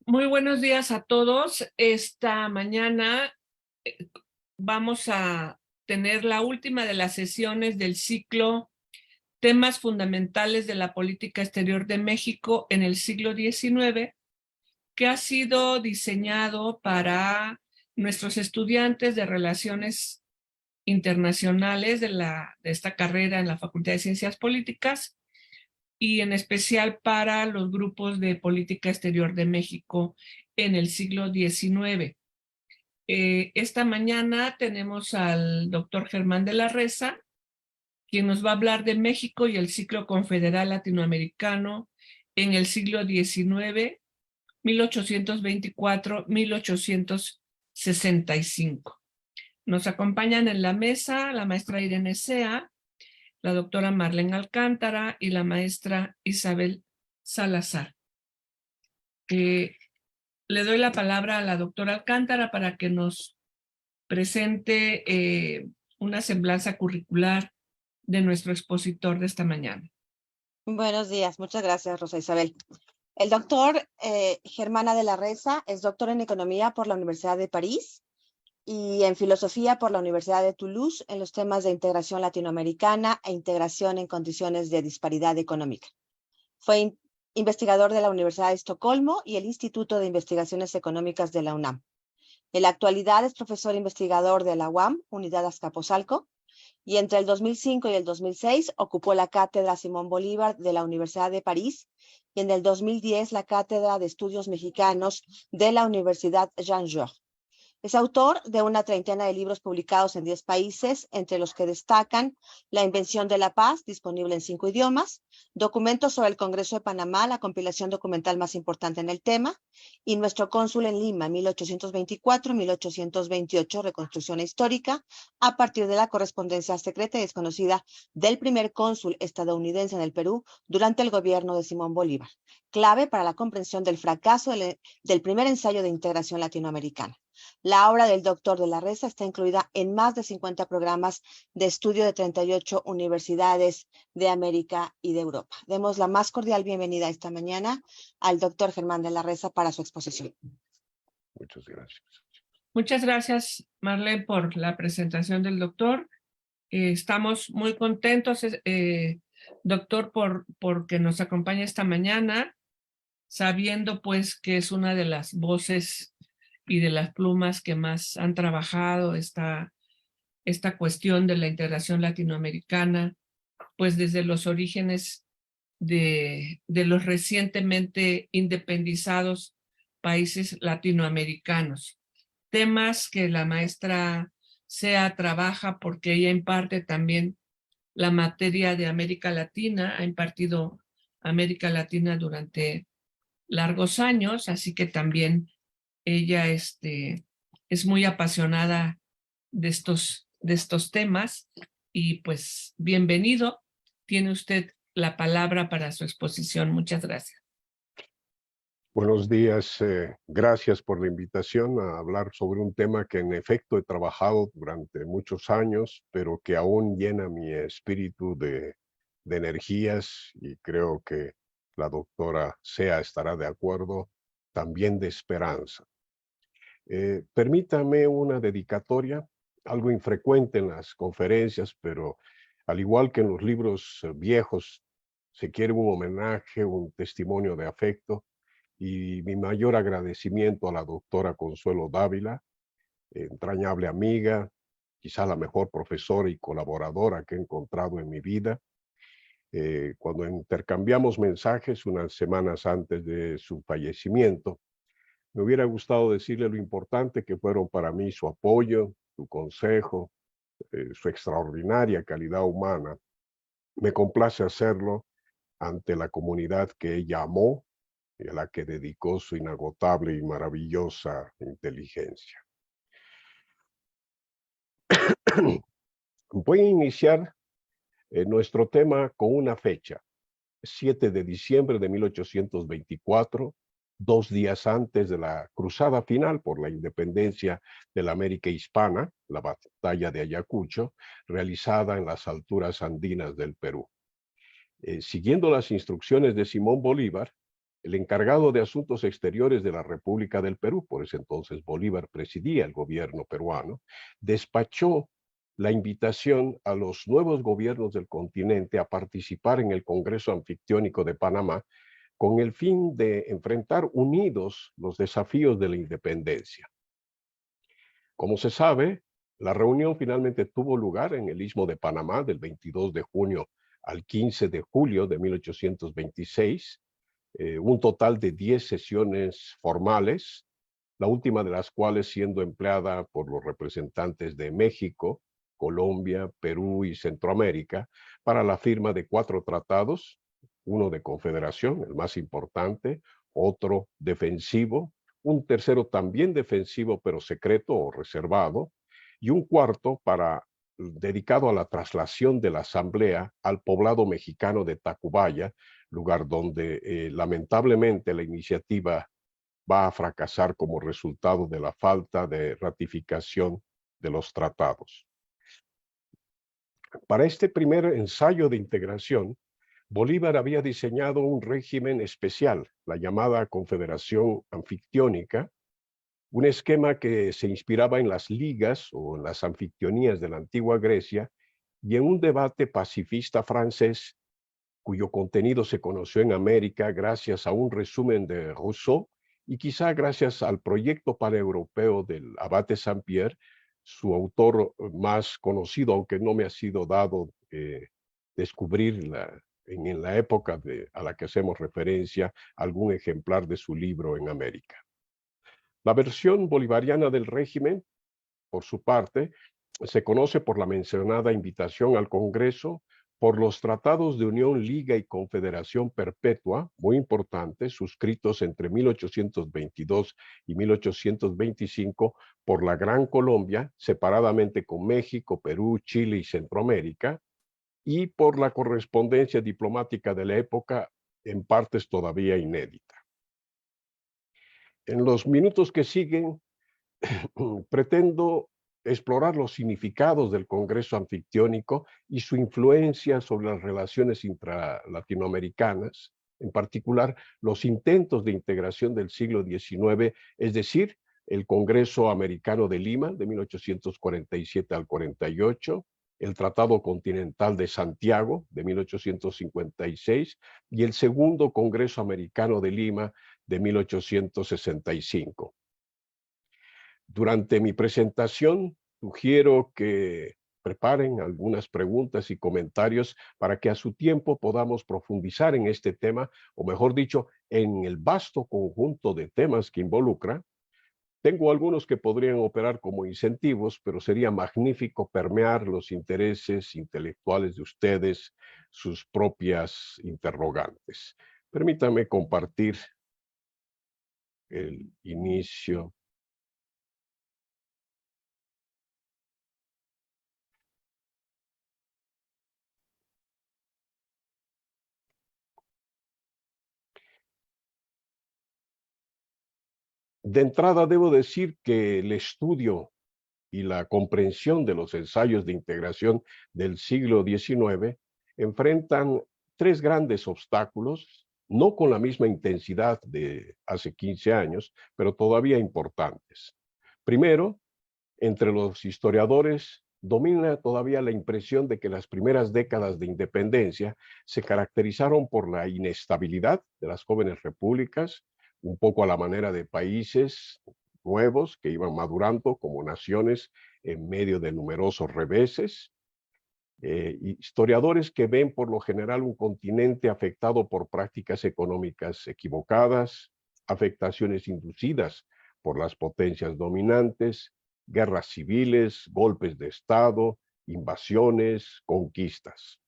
Muy buenos días a todos. Esta mañana eh, vamos a tener la última de las sesiones del ciclo Temas fundamentales de la política exterior de México en el siglo XIX, que ha sido diseñado para nuestros estudiantes de relaciones internacionales de esta carrera en la Facultad de Ciencias Políticas y en especial para los grupos de política exterior de México en el siglo XIX. Esta mañana tenemos al doctor Germán de la Reza, quien nos va a hablar de México y el ciclo confederal latinoamericano en el siglo XIX, 1824-1865. Nos acompañan en la mesa la maestra Irene Sea, la doctora Marlene Alcántara y la maestra Isabel Salazar. Le doy la palabra a la doctora Alcántara para que nos presente una semblanza curricular de nuestro expositor de esta mañana. Buenos días, muchas gracias, Rosa Isabel. El doctor Germana de la Reza es doctor en Economía por la Universidad de París y en Filosofía por la Universidad de Toulouse en los temas de integración latinoamericana e integración en condiciones de disparidad económica. Fue investigador de la Universidad de Estocolmo y el Instituto de Investigaciones Económicas de la UNAM. En la actualidad es profesor investigador de la UAM, Unidad Azcapotzalco, y entre el 2005 y el 2006 ocupó la cátedra Simón Bolívar de la Universidad de París y en el 2010 la cátedra de Estudios Mexicanos de la Universidad Jean Jaurès. Es autor de una treintena de libros publicados en 10 países, entre los que destacan La Invención de la Paz, disponible en 5 idiomas, Documentos sobre el Congreso de Panamá, la compilación documental más importante en el tema, y Nuestro Cónsul en Lima, 1824-1828, reconstrucción histórica, a partir de la correspondencia secreta y desconocida del primer cónsul estadounidense en el Perú durante el gobierno de Simón Bolívar, clave para la comprensión del fracaso del primer ensayo de integración latinoamericana. La obra del doctor de la Reza está incluida en más de 50 programas de estudio de 38 universidades de América y de Europa. Demos la más cordial bienvenida esta mañana al doctor Germán de la Reza para su exposición. Muchas gracias. Muchas gracias, Marlene, por la presentación del doctor. Estamos muy contentos, doctor, porque nos acompaña esta mañana, sabiendo pues que es una de las voces y de las plumas que más han trabajado esta cuestión de la integración latinoamericana, pues desde los orígenes de los recientemente independizados países latinoamericanos. Temas que la maestra Sea trabaja porque ella imparte también la materia de América Latina, ha impartido América Latina durante largos años, así que también ella es muy apasionada de estos temas y pues bienvenido. Tiene usted la palabra para su exposición. Muchas gracias. Buenos días. Gracias por la invitación a hablar sobre un tema que en efecto he trabajado durante muchos años, pero que aún llena mi espíritu de energías y creo que la doctora Sea estará de acuerdo, también de esperanza. Permítame una dedicatoria, algo infrecuente en las conferencias, pero al igual que en los libros viejos, se quiere un homenaje, un testimonio de afecto y mi mayor agradecimiento a la doctora Consuelo Dávila, entrañable amiga, quizá la mejor profesora y colaboradora que he encontrado en mi vida. Cuando intercambiamos mensajes unas semanas antes de su fallecimiento, me hubiera gustado decirle lo importante que fueron para mí su apoyo, su consejo, su extraordinaria calidad humana. Me complace hacerlo ante la comunidad que ella amó y a la que dedicó su inagotable y maravillosa inteligencia. Voy a iniciar nuestro tema con una fecha, 7 de diciembre de 1824, 2 días antes de la cruzada final por la independencia de la América Hispana, la batalla de Ayacucho, realizada en las alturas andinas del Perú. Siguiendo las instrucciones de Simón Bolívar, el encargado de Asuntos Exteriores de la República del Perú, por ese entonces Bolívar presidía el gobierno peruano, despachó la invitación a los nuevos gobiernos del continente a participar en el Congreso Anfictiónico de Panamá con el fin de enfrentar unidos los desafíos de la independencia. Como se sabe, la reunión finalmente tuvo lugar en el Istmo de Panamá del 22 de junio al 15 de julio de 1826, un total de 10 sesiones formales, la última de las cuales siendo empleada por los representantes de México, Colombia, Perú y Centroamérica para la firma de 4 tratados, uno de confederación, el más importante, otro defensivo, un tercero también defensivo pero secreto o reservado, y un cuarto dedicado a la traslación de la asamblea al poblado mexicano de Tacubaya, lugar donde lamentablemente la iniciativa va a fracasar como resultado de la falta de ratificación de los tratados. Para este primer ensayo de integración, Bolívar había diseñado un régimen especial, la llamada Confederación Anfictiónica, un esquema que se inspiraba en las ligas o en las anfictionías de la antigua Grecia y en un debate pacifista francés cuyo contenido se conoció en América gracias a un resumen de Rousseau y quizá gracias al proyecto paneuropeo del abate Saint-Pierre, su autor más conocido, aunque no me ha sido dado descubrir en la época a la que hacemos referencia algún ejemplar de su libro en América. La versión bolivariana del régimen, por su parte, se conoce por la mencionada invitación al Congreso, por los tratados de unión, liga y confederación perpetua, muy importantes, suscritos entre 1822 y 1825 por la Gran Colombia, separadamente con México, Perú, Chile y Centroamérica, y por la correspondencia diplomática de la época, en partes todavía inédita. En los minutos que siguen, pretendo explorar los significados del Congreso Anfictiónico y su influencia sobre las relaciones intralatinoamericanas, en particular los intentos de integración del siglo XIX, es decir, el Congreso Americano de Lima de 1847 al 48, el Tratado Continental de Santiago de 1856 y el Segundo Congreso Americano de Lima de 1865. Durante mi presentación, sugiero que preparen algunas preguntas y comentarios para que a su tiempo podamos profundizar en este tema, o mejor dicho, en el vasto conjunto de temas que involucra. Tengo algunos que podrían operar como incentivos, pero sería magnífico permear los intereses intelectuales de ustedes, sus propias interrogantes. Permítanme compartir el inicio. De entrada, debo decir que el estudio y la comprensión de los ensayos de integración del siglo XIX enfrentan 3 grandes obstáculos, no con la misma intensidad de hace 15 años, pero todavía importantes. Primero, entre los historiadores domina todavía la impresión de que las primeras décadas de independencia se caracterizaron por la inestabilidad de las jóvenes repúblicas, un poco a la manera de países nuevos que iban madurando como naciones en medio de numerosos reveses. Historiadores que ven por lo general un continente afectado por prácticas económicas equivocadas, afectaciones inducidas por las potencias dominantes, guerras civiles, golpes de Estado, invasiones, conquistas.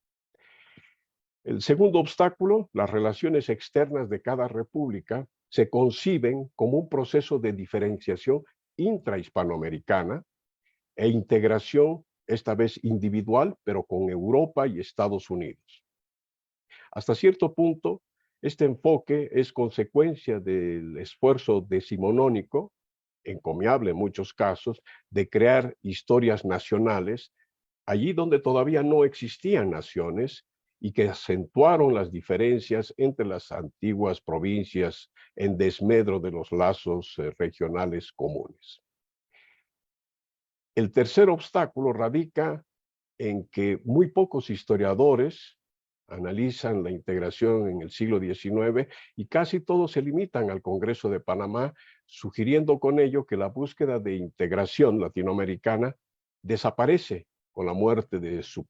El segundo obstáculo, las relaciones externas de cada república se conciben como un proceso de diferenciación intrahispanoamericana e integración, esta vez individual, pero con Europa y Estados Unidos. Hasta cierto punto, este enfoque es consecuencia del esfuerzo decimonónico, encomiable en muchos casos, de crear historias nacionales allí donde todavía no existían naciones y que acentuaron las diferencias entre las antiguas provincias en desmedro de los lazos regionales comunes. El tercer obstáculo radica en que muy pocos historiadores analizan la integración en el siglo XIX y casi todos se limitan al Congreso de Panamá, sugiriendo con ello que la búsqueda de integración latinoamericana desaparece con la muerte de su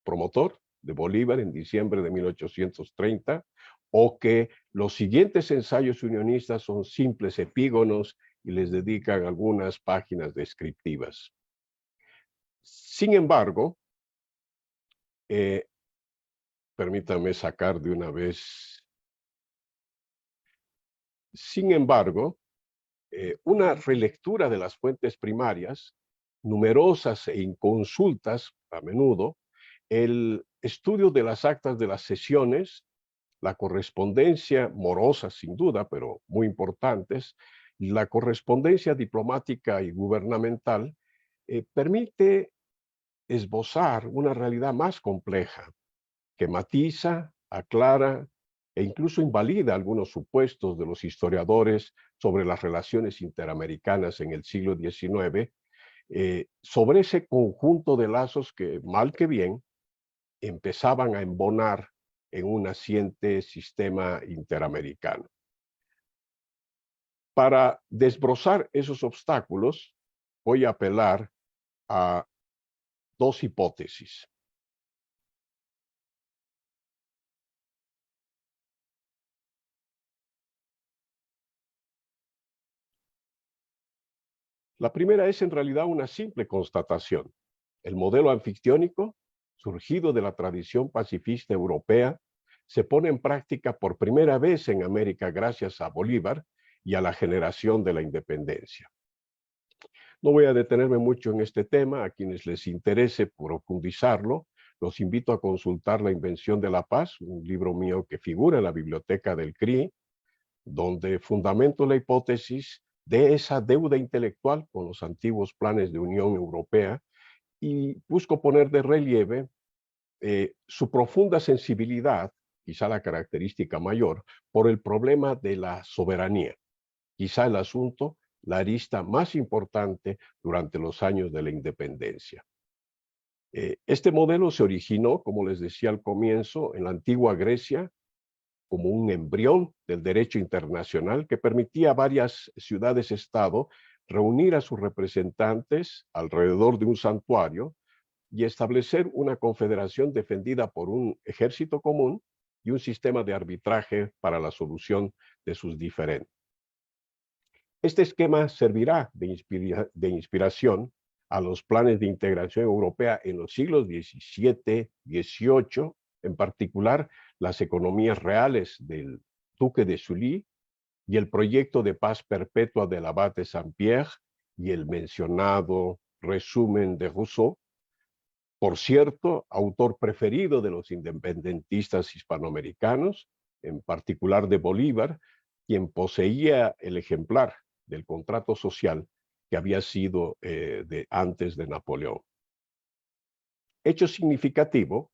promotor, de Bolívar, en diciembre de 1830, o que los siguientes ensayos unionistas son simples epígonos y les dedican algunas páginas descriptivas. Sin embargo, permítame sacar de una vez. Sin embargo, una relectura de las fuentes primarias, numerosas e inconsultas a menudo, el estudio de las actas de las sesiones, la correspondencia morosa sin duda, pero muy importantes, la correspondencia diplomática y gubernamental, permite esbozar una realidad más compleja que matiza, aclara e incluso invalida algunos supuestos de los historiadores sobre las relaciones interamericanas en el siglo XIX, sobre ese conjunto de lazos que, mal que bien, empezaban a embonar en un naciente sistema interamericano. Para desbrozar esos obstáculos, voy a apelar a dos hipótesis. La primera es en realidad una simple constatación. El modelo anfictiónico, surgido de la tradición pacifista europea, se pone en práctica por primera vez en América gracias a Bolívar y a la generación de la independencia. No voy a detenerme mucho en este tema. A quienes les interese profundizarlo, los invito a consultar La Invención de la Paz, un libro mío que figura en la biblioteca del CRI, donde fundamento la hipótesis de esa deuda intelectual con los antiguos planes de Unión Europea y busco poner de relieve su profunda sensibilidad, quizá la característica mayor, por el problema de la soberanía, quizá el asunto, la arista más importante durante los años de la independencia. Este modelo se originó, como les decía al comienzo, en la antigua Grecia, como un embrión del derecho internacional que permitía a varias ciudades-estado reunir a sus representantes alrededor de un santuario y establecer una confederación defendida por un ejército común y un sistema de arbitraje para la solución de sus diferendas. Este esquema servirá de inspiración a los planes de integración europea en los siglos XVII, XVIII, en particular las economías reales del duque de Sully y el proyecto de paz perpetua del abad de Saint-Pierre y el mencionado resumen de Rousseau, por cierto, autor preferido de los independentistas hispanoamericanos, en particular de Bolívar, quien poseía el ejemplar del contrato social que había sido antes de Napoleón. Hecho significativo,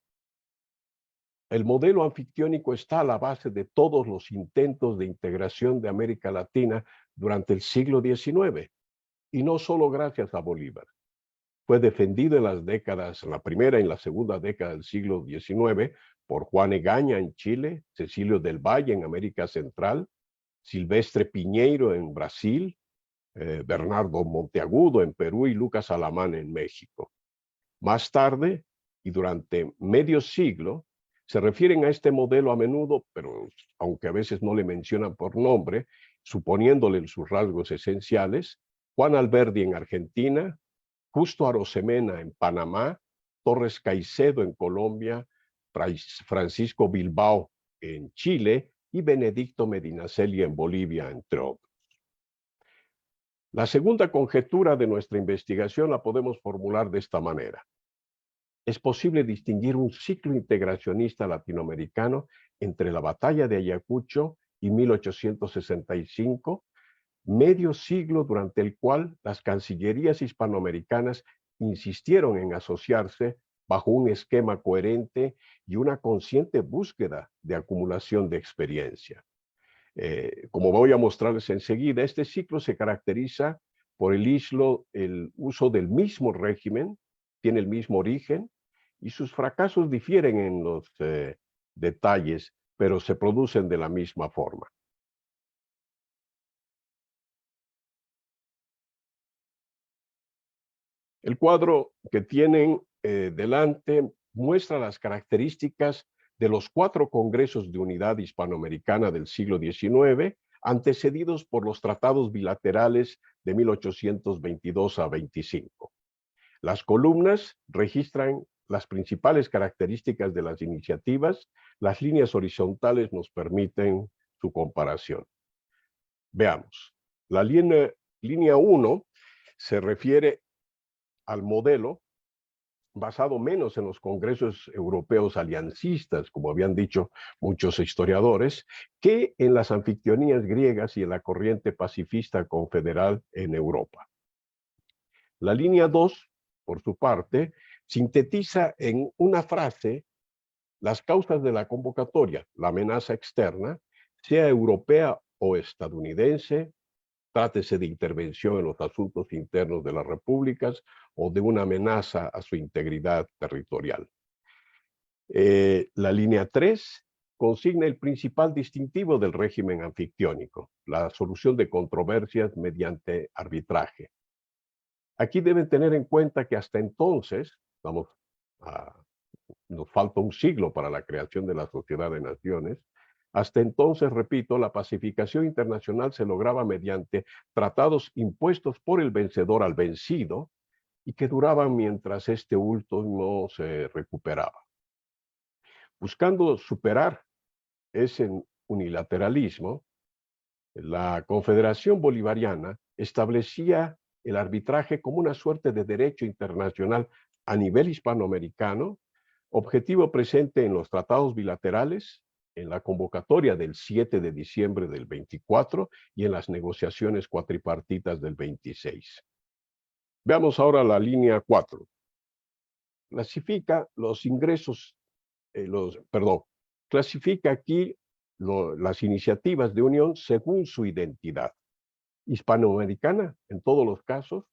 el modelo anfictiónico está a la base de todos los intentos de integración de América Latina durante el siglo XIX, y no solo gracias a Bolívar. Fue defendido en la primera y en la segunda década del siglo XIX por Juan Egaña en Chile, Cecilio del Valle en América Central, Silvestre Piñeiro en Brasil, Bernardo Monteagudo en Perú y Lucas Alamán en México. Más tarde, y durante medio siglo, se refieren a este modelo a menudo, pero aunque a veces no le mencionan por nombre, suponiéndole sus rasgos esenciales, Juan Alberdi en Argentina, Justo Arosemena en Panamá, Torres Caicedo en Colombia, Francisco Bilbao en Chile y Benedicto Medinaceli en Bolivia, entre otros. La segunda conjetura de nuestra investigación la podemos formular de esta manera. Es posible distinguir un ciclo integracionista latinoamericano entre la batalla de Ayacucho y 1865, medio siglo durante el cual las cancillerías hispanoamericanas insistieron en asociarse bajo un esquema coherente y una consciente búsqueda de acumulación de experiencia. Como voy a mostrarles enseguida, este ciclo se caracteriza por el uso del mismo régimen, tiene el mismo origen, y sus fracasos difieren en los detalles, pero se producen de la misma forma. El cuadro que tienen delante muestra las características de los 4 congresos de unidad hispanoamericana del siglo XIX, antecedidos por los tratados bilaterales de 1822 a 25. Las columnas registran las principales características de las iniciativas, las líneas horizontales nos permiten su comparación. Veamos, la línea 1 se refiere al modelo basado menos en los congresos europeos aliancistas, como habían dicho muchos historiadores, que en las anfictionías griegas y en la corriente pacifista confederal en Europa. La línea 2, por su parte, sintetiza en una frase las causas de la convocatoria, la amenaza externa, sea europea o estadounidense, trátese de intervención en los asuntos internos de las repúblicas o de una amenaza a su integridad territorial. La línea 3 consigna el principal distintivo del régimen anfictiónico, la solución de controversias mediante arbitraje. Aquí deben tener en cuenta que hasta entonces, nos falta un siglo para la creación de la Sociedad de Naciones. Hasta entonces, repito, la pacificación internacional se lograba mediante tratados impuestos por el vencedor al vencido y que duraban mientras este último se recuperaba. Buscando superar ese unilateralismo, la Confederación Bolivariana establecía el arbitraje como una suerte de derecho internacional a nivel hispanoamericano, objetivo presente en los tratados bilaterales, en la convocatoria del 7 de diciembre del 24 y en las negociaciones cuatripartitas del 26. Veamos ahora la línea 4. Clasifica los ingresos, clasifica aquí las iniciativas de unión según su identidad. Hispanoamericana, en todos los casos,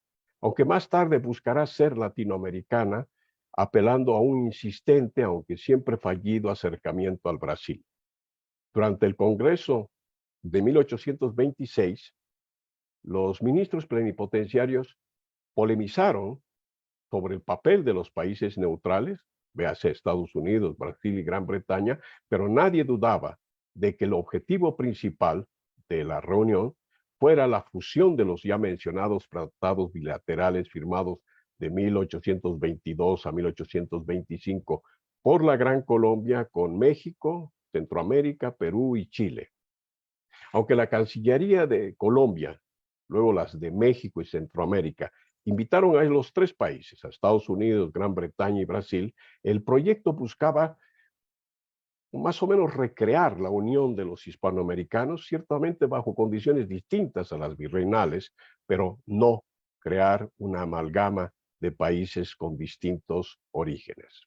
aunque más tarde buscará ser latinoamericana, apelando a un insistente, aunque siempre fallido, acercamiento al Brasil. Durante el Congreso de 1826, los ministros plenipotenciarios polemizaron sobre el papel de los países neutrales, véase Estados Unidos, Brasil y Gran Bretaña, pero nadie dudaba de que el objetivo principal de la reunión fuera la fusión de los ya mencionados tratados bilaterales firmados de 1822 a 1825 por la Gran Colombia con México, Centroamérica, Perú y Chile. Aunque la Cancillería de Colombia, luego las de México y Centroamérica, invitaron a los 3 países, a Estados Unidos, Gran Bretaña y Brasil, el proyecto buscaba más o menos recrear la unión de los hispanoamericanos, ciertamente bajo condiciones distintas a las virreinales, pero no crear una amalgama de países con distintos orígenes.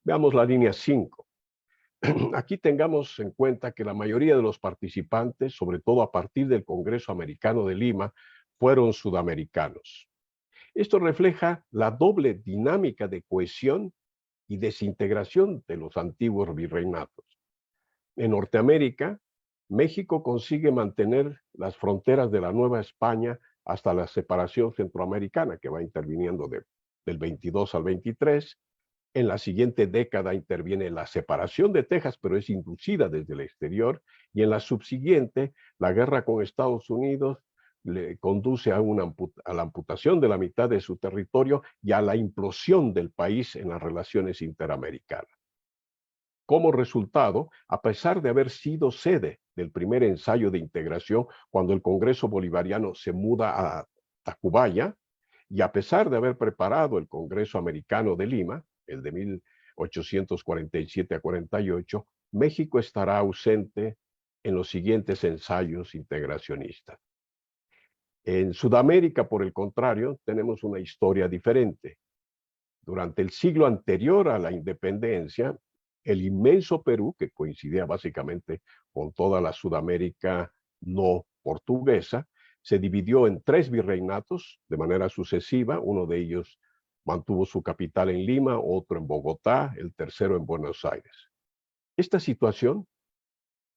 Veamos la línea 5. Aquí tengamos en cuenta que la mayoría de los participantes, sobre todo a partir del Congreso Americano de Lima, fueron sudamericanos. Esto refleja la doble dinámica de cohesión y desintegración de los antiguos virreinatos. En Norteamérica, México consigue mantener las fronteras de la Nueva España hasta la separación centroamericana, que va interviniendo del 22 al 23. En la siguiente década interviene la separación de Texas, pero es inducida desde el exterior, y en la subsiguiente, la guerra con Estados Unidos le conduce a la amputación de la mitad de su territorio y a la implosión del país en las relaciones interamericanas. Como resultado, a pesar de haber sido sede del primer ensayo de integración cuando el Congreso Bolivariano se muda a Tacubaya, y a pesar de haber preparado el Congreso Americano de Lima, el de 1847 a 48, México estará ausente en los siguientes ensayos integracionistas. En Sudamérica, por el contrario, tenemos una historia diferente. Durante el siglo anterior a la independencia, el inmenso Perú, que coincidía básicamente con toda la Sudamérica no portuguesa, se dividió en 3 virreinatos de manera sucesiva. Uno de ellos mantuvo su capital en Lima, otro en Bogotá, el tercero en Buenos Aires. Esta situación,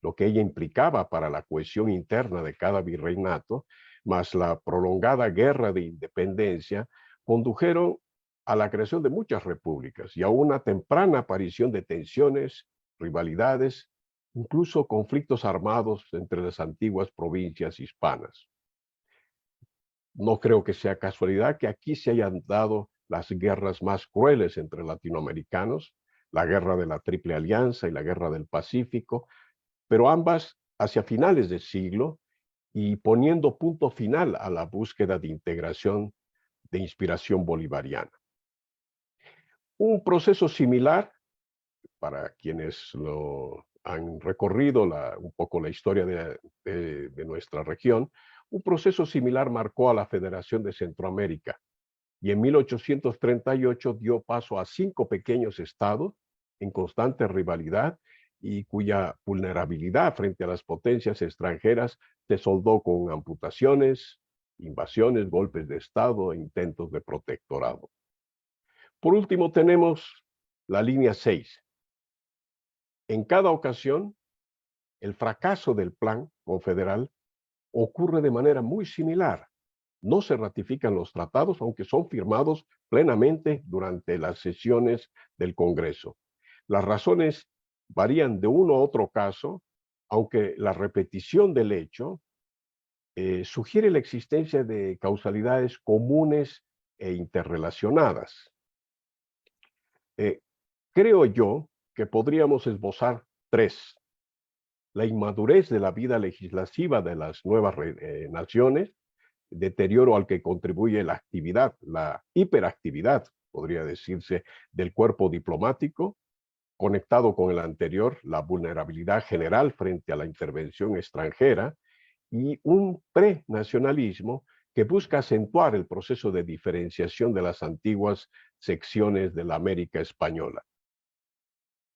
lo que ella implicaba para la cohesión interna de cada virreinato, más la prolongada guerra de independencia, condujeron a la creación de muchas repúblicas y a una temprana aparición de tensiones, rivalidades, incluso conflictos armados entre las antiguas provincias hispanas. No creo que sea casualidad que aquí se hayan dado las guerras más crueles entre latinoamericanos, la guerra de la Triple Alianza y la guerra del Pacífico, pero ambas hacia finales del siglo y poniendo punto final a la búsqueda de integración de inspiración bolivariana. Un proceso similar, para quienes lo han recorrido un poco la historia de nuestra región, un proceso similar marcó a la Federación de Centroamérica y en 1838 dio paso a 5 pequeños estados en constante rivalidad y cuya vulnerabilidad frente a las potencias extranjeras se soldó con amputaciones, invasiones, golpes de Estado e intentos de protectorado. Por último, tenemos la línea 6. En cada ocasión, el fracaso del plan confederal ocurre de manera muy similar. No se ratifican los tratados, aunque son firmados plenamente durante las sesiones del Congreso. Las razones varían de uno a otro caso, aunque la repetición del hecho sugiere la existencia de causalidades comunes e interrelacionadas. Creo yo que podríamos esbozar 3. La inmadurez de la vida legislativa de las nuevas naciones, deterioro al que contribuye la actividad, la hiperactividad, podría decirse, del cuerpo diplomático, conectado con el anterior, la vulnerabilidad general frente a la intervención extranjera y un prenacionalismo que busca acentuar el proceso de diferenciación de las antiguas secciones de la América española.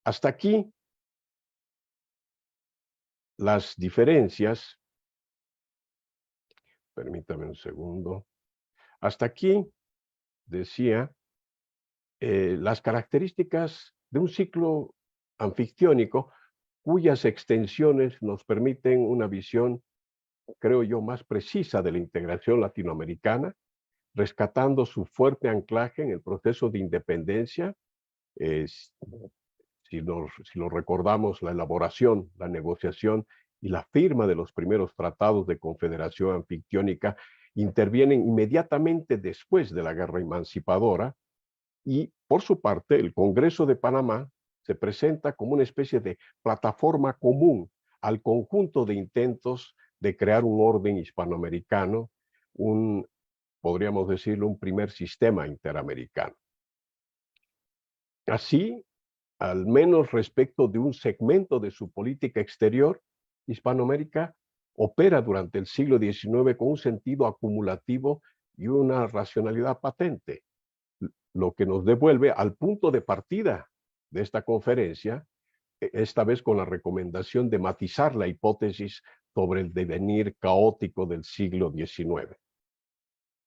Hasta aquí, las diferencias, permítame un segundo, hasta aquí decía las características de un ciclo anfictiónico cuyas extensiones nos permiten una visión, creo yo, más precisa de la integración latinoamericana, rescatando su fuerte anclaje en el proceso de independencia. Si lo recordamos, la elaboración, la negociación y la firma de los primeros tratados de confederación anfictiónica intervienen inmediatamente después de la guerra emancipadora y, por su parte, el Congreso de Panamá se presenta como una especie de plataforma común al conjunto de intentos de crear un orden hispanoamericano, podríamos decirlo, un primer sistema interamericano. Así, al menos respecto de un segmento de su política exterior, Hispanoamérica opera durante el siglo XIX con un sentido acumulativo y una racionalidad patente, lo que nos devuelve al punto de partida de esta conferencia, esta vez con la recomendación de matizar la hipótesis sobre el devenir caótico del siglo XIX.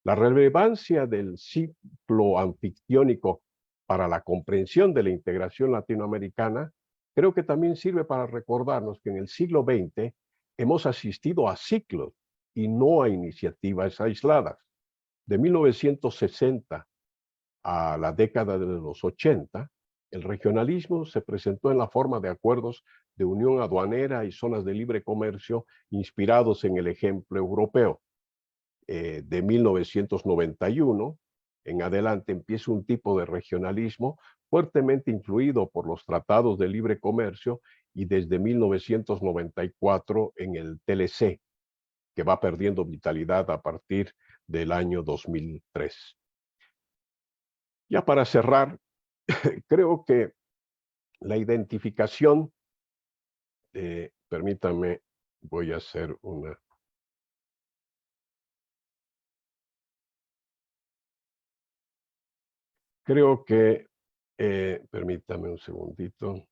La relevancia del ciclo anfictiónico para la comprensión de la integración latinoamericana, creo que también sirve para recordarnos que en el siglo XX hemos asistido a ciclos y no a iniciativas aisladas. De 1960 a la década de los 80, el regionalismo se presentó en la forma de acuerdos de unión aduanera y zonas de libre comercio inspirados en el ejemplo europeo. De 1991 en adelante empieza un tipo de regionalismo fuertemente influido por los tratados de libre comercio y desde 1994 en el TLC, que va perdiendo vitalidad a partir del año 2003. Ya para cerrar, creo que la identificación, permítame, voy a hacer una... creo que, permítame un segundito.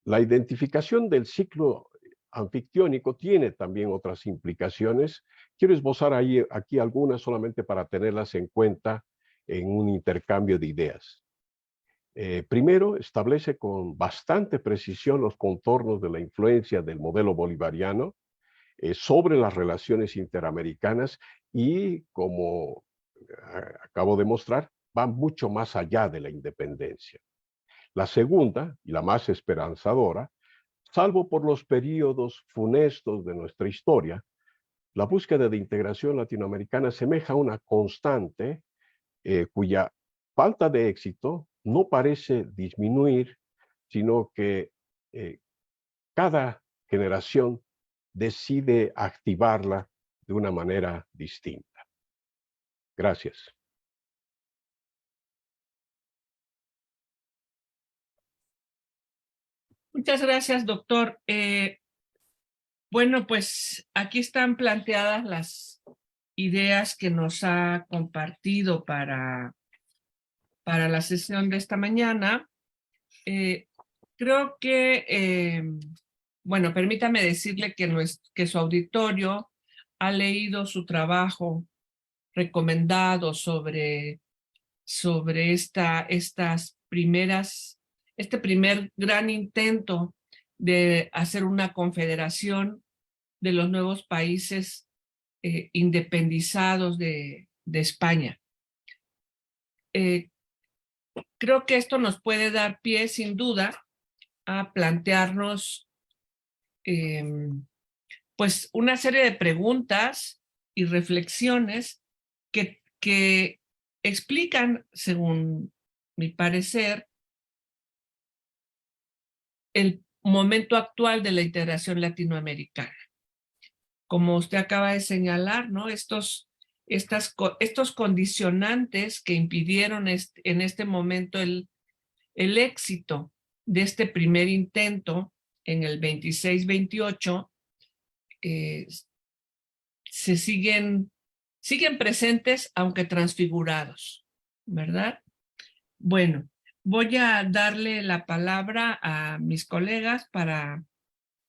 La identificación del ciclo anfictiónico tiene también otras implicaciones. Quiero esbozar aquí algunas solamente para tenerlas en cuenta en un intercambio de ideas. Primero, establece con bastante precisión los contornos de la influencia del modelo bolivariano sobre las relaciones interamericanas y, como acabo de mostrar, va mucho más allá de la independencia. La segunda, y la más esperanzadora, salvo por los períodos funestos de nuestra historia, la búsqueda de integración latinoamericana asemeja a una constante cuya falta de éxito no parece disminuir, sino que cada generación decide activarla de una manera distinta. Gracias. Muchas gracias, doctor. Bueno, pues aquí están planteadas las ideas que nos ha compartido para la sesión de esta mañana. Creo que, bueno, permítame decirle que su auditorio ha leído su trabajo recomendado sobre este primer gran intento de hacer una confederación de los nuevos países independizados de España. Creo que esto nos puede dar pie, sin duda, a plantearnos pues una serie de preguntas y reflexiones que explican, según mi parecer, el momento actual de la integración latinoamericana. Como usted acaba de señalar, ¿no? Estos condicionantes que impidieron en este momento el éxito de este primer intento en el 26-28 se siguen presentes, aunque transfigurados, ¿verdad? Bueno, voy a darle la palabra a mis colegas para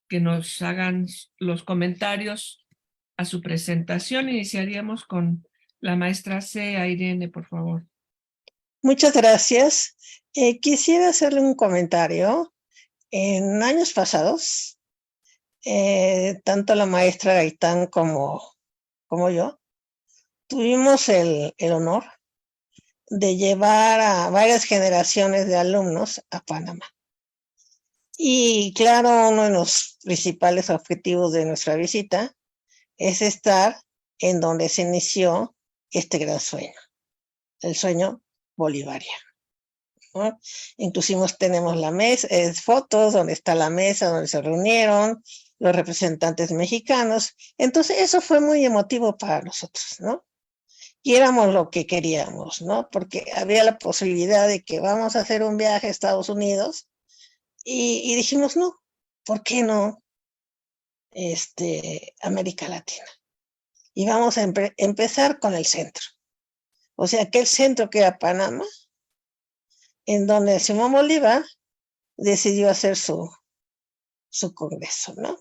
que nos hagan los comentarios a su presentación. Iniciaríamos con la maestra C. Irene, por favor. Muchas gracias. Quisiera hacerle un comentario. En años pasados, tanto la maestra Gaitán como yo, tuvimos el honor de llevar a varias generaciones de alumnos a Panamá. Y claro, uno de los principales objetivos de nuestra visita es estar en donde se inició este gran sueño, el sueño bolivariano, ¿no? Inclusive tenemos la mesa, fotos donde está la mesa donde se reunieron los representantes mexicanos. Entonces eso fue muy emotivo para nosotros, ¿no? Y éramos lo que queríamos, ¿no? Porque había la posibilidad de que vamos a hacer un viaje a Estados Unidos y dijimos, no, ¿por qué no América Latina? Y vamos a empezar con el centro. O sea, aquel centro que era Panamá, en donde Simón Bolívar decidió hacer su congreso, ¿no?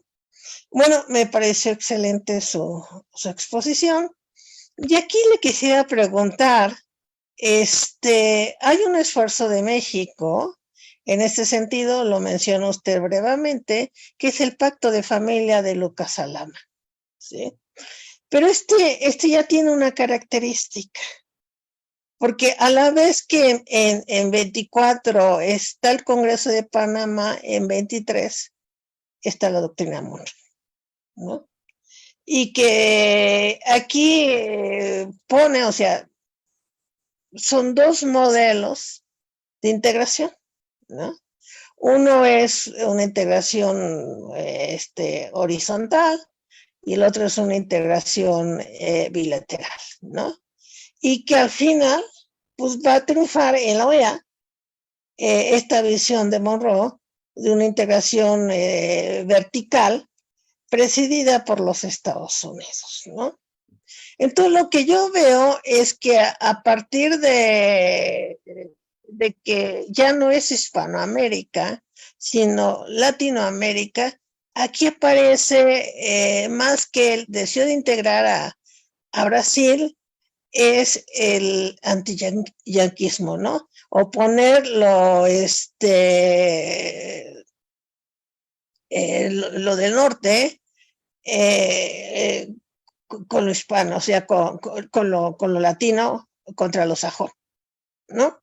Bueno, me pareció excelente su exposición. Y aquí le quisiera preguntar, hay un esfuerzo de México, en este sentido lo mencionó usted brevemente, que es el Pacto de Familia de Lucas Alama, ¿sí? Pero este ya tiene una característica, porque a la vez que en 24 está el Congreso de Panamá, en 23 está la doctrina Monroe, ¿no? Y que aquí pone, o sea, son dos modelos de integración, ¿no? Uno es una integración horizontal y el otro es una integración bilateral, ¿no? Y que al final pues va a triunfar en la OEA esta visión de Monroe de una integración vertical presidida por los Estados Unidos, ¿no? Entonces, lo que yo veo es que a partir de que ya no es Hispanoamérica, sino Latinoamérica, aquí aparece más que el deseo de integrar a Brasil, es el antiyanquismo, ¿no? O ponerlo, lo del norte, con lo hispano, o sea, con lo latino contra lo sajón, ¿no?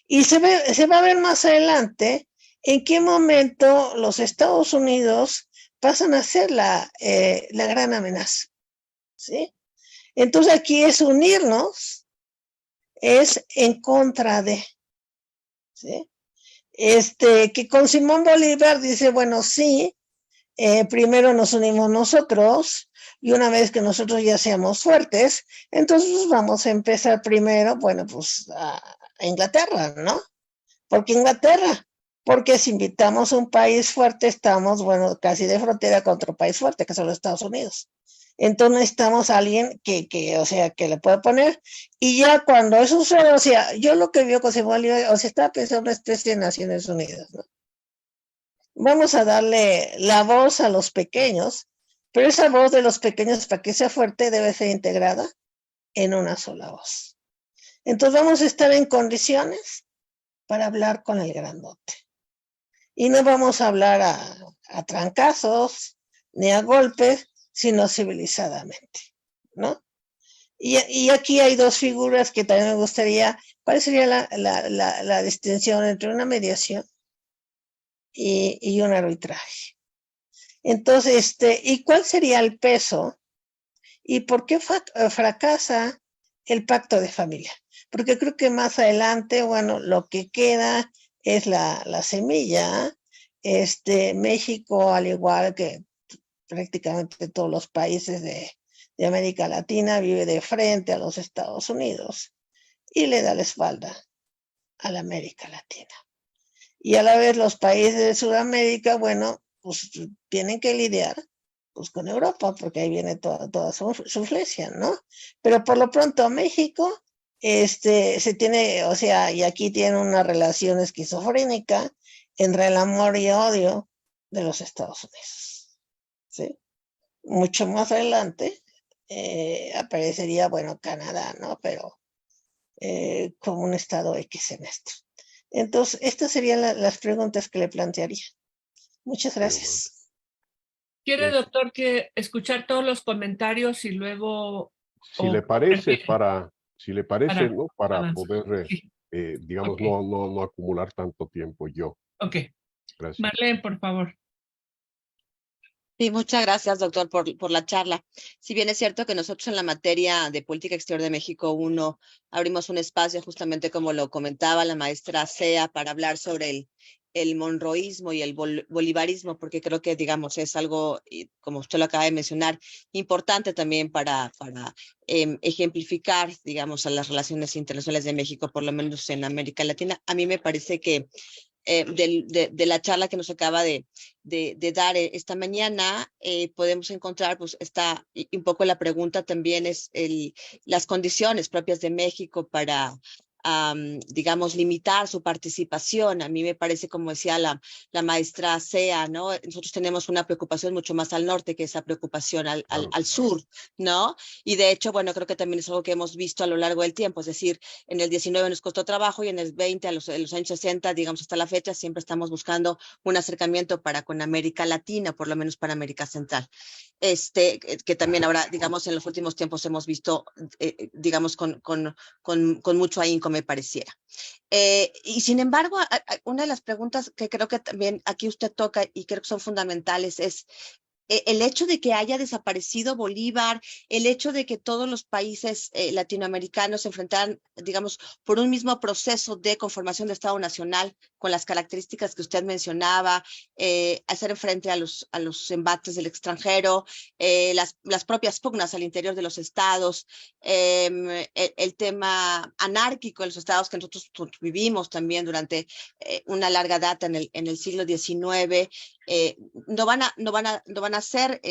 Y se va a ver más adelante en qué momento los Estados Unidos pasan a ser la gran amenaza, ¿sí? Entonces aquí es unirnos, es en contra de, ¿sí? Que con Simón Bolívar dice, bueno, sí, primero nos unimos nosotros, y una vez que nosotros ya seamos fuertes, entonces vamos a empezar primero, bueno, pues a Inglaterra, ¿no? Porque Inglaterra, porque si invitamos a un país fuerte, estamos, bueno, casi de frontera con otro país fuerte, que son los Estados Unidos. Entonces necesitamos a alguien o sea, que le pueda poner, y ya cuando eso sucede, o sea, yo lo que veo con Simón Bolívar, o sea, estaba pensando en una especie de Naciones Unidas, ¿no? Vamos a darle la voz a los pequeños, pero esa voz de los pequeños, para que sea fuerte, debe ser integrada en una sola voz. Entonces vamos a estar en condiciones para hablar con el grandote. Y no vamos a hablar a trancazos ni a golpes, sino civilizadamente, ¿no? Y aquí hay dos figuras que también me gustaría. ¿Cuál sería la distinción entre una mediación y un arbitraje? Entonces, ¿y cuál sería el peso? ¿Y por qué fracasa el pacto de familia? Porque creo que más adelante, bueno, lo que queda es la semilla. México, al igual que prácticamente todos los países de América Latina, vive de frente a los Estados Unidos y le da la espalda a la América Latina. Y a la vez los países de Sudamérica, bueno, pues tienen que lidiar pues con Europa, porque ahí viene toda su influencia, ¿no? Pero por lo pronto México, se tiene, o sea, y aquí tiene una relación esquizofrénica entre el amor y odio de los Estados Unidos, ¿sí? Mucho más adelante aparecería, bueno, Canadá, ¿no? Pero como un estado X en esto. Entonces, estas serían las preguntas que le plantearía. Muchas gracias. ¿Quiere, Sí. doctor, que escuchar todos los comentarios y luego... Si le parece, ¿no? Para avanzar? poder, Sí, digamos, ok. no acumular tanto tiempo yo. Ok. Gracias. Marlene, por favor. Sí, muchas gracias, doctor, por la charla. Si bien es cierto que nosotros en la materia de Política Exterior de México 1 abrimos un espacio, justamente como lo comentaba la maestra Sea, para hablar sobre el monroísmo y el bolivarismo, porque creo que, digamos, es algo, como usted lo acaba de mencionar, importante también para ejemplificar, digamos, a las relaciones internacionales de México, por lo menos en América Latina. A mí me parece que de la charla que nos acaba de dar esta mañana, podemos encontrar, pues, y un poco la pregunta también es las condiciones propias de México para, digamos, limitar su participación. A mí me parece, como decía la maestra Sea, ¿no? Nosotros tenemos una preocupación mucho más al norte que esa preocupación al sur, ¿no? Y de hecho, bueno, creo que también es algo que hemos visto a lo largo del tiempo, es decir, en el 19 nos costó trabajo y en el 20, en los años 60, digamos, hasta la fecha, siempre estamos buscando un acercamiento con América Latina, por lo menos para América Central. Que también ahora, digamos, en los últimos tiempos hemos visto, digamos, con mucho ahínco, me pareciera. Y sin embargo, una de las preguntas que creo que también aquí usted toca y creo que son fundamentales es el hecho de que haya desaparecido Bolívar, el hecho de que todos los países latinoamericanos se enfrentaran, digamos, por un mismo proceso de conformación de Estado Nacional, con las características que usted mencionaba, hacer frente a los embates del extranjero, las propias pugnas al interior de los estados, el tema anárquico de los estados que nosotros vivimos también durante una larga data en el siglo XIX. No van a hacer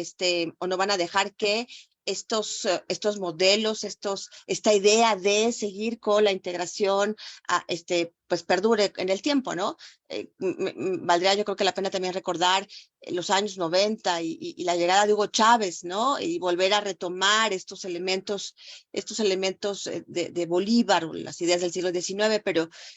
o no van a dejar que estos modelos, esta idea de seguir con la integración, pues perdure en el tiempo, ¿no? Valdría yo creo que la pena también recordar los años 90 y la llegada de Hugo Chávez, ¿no? Y volver a retomar estos elementos de Bolívar, las ideas del siglo XIX,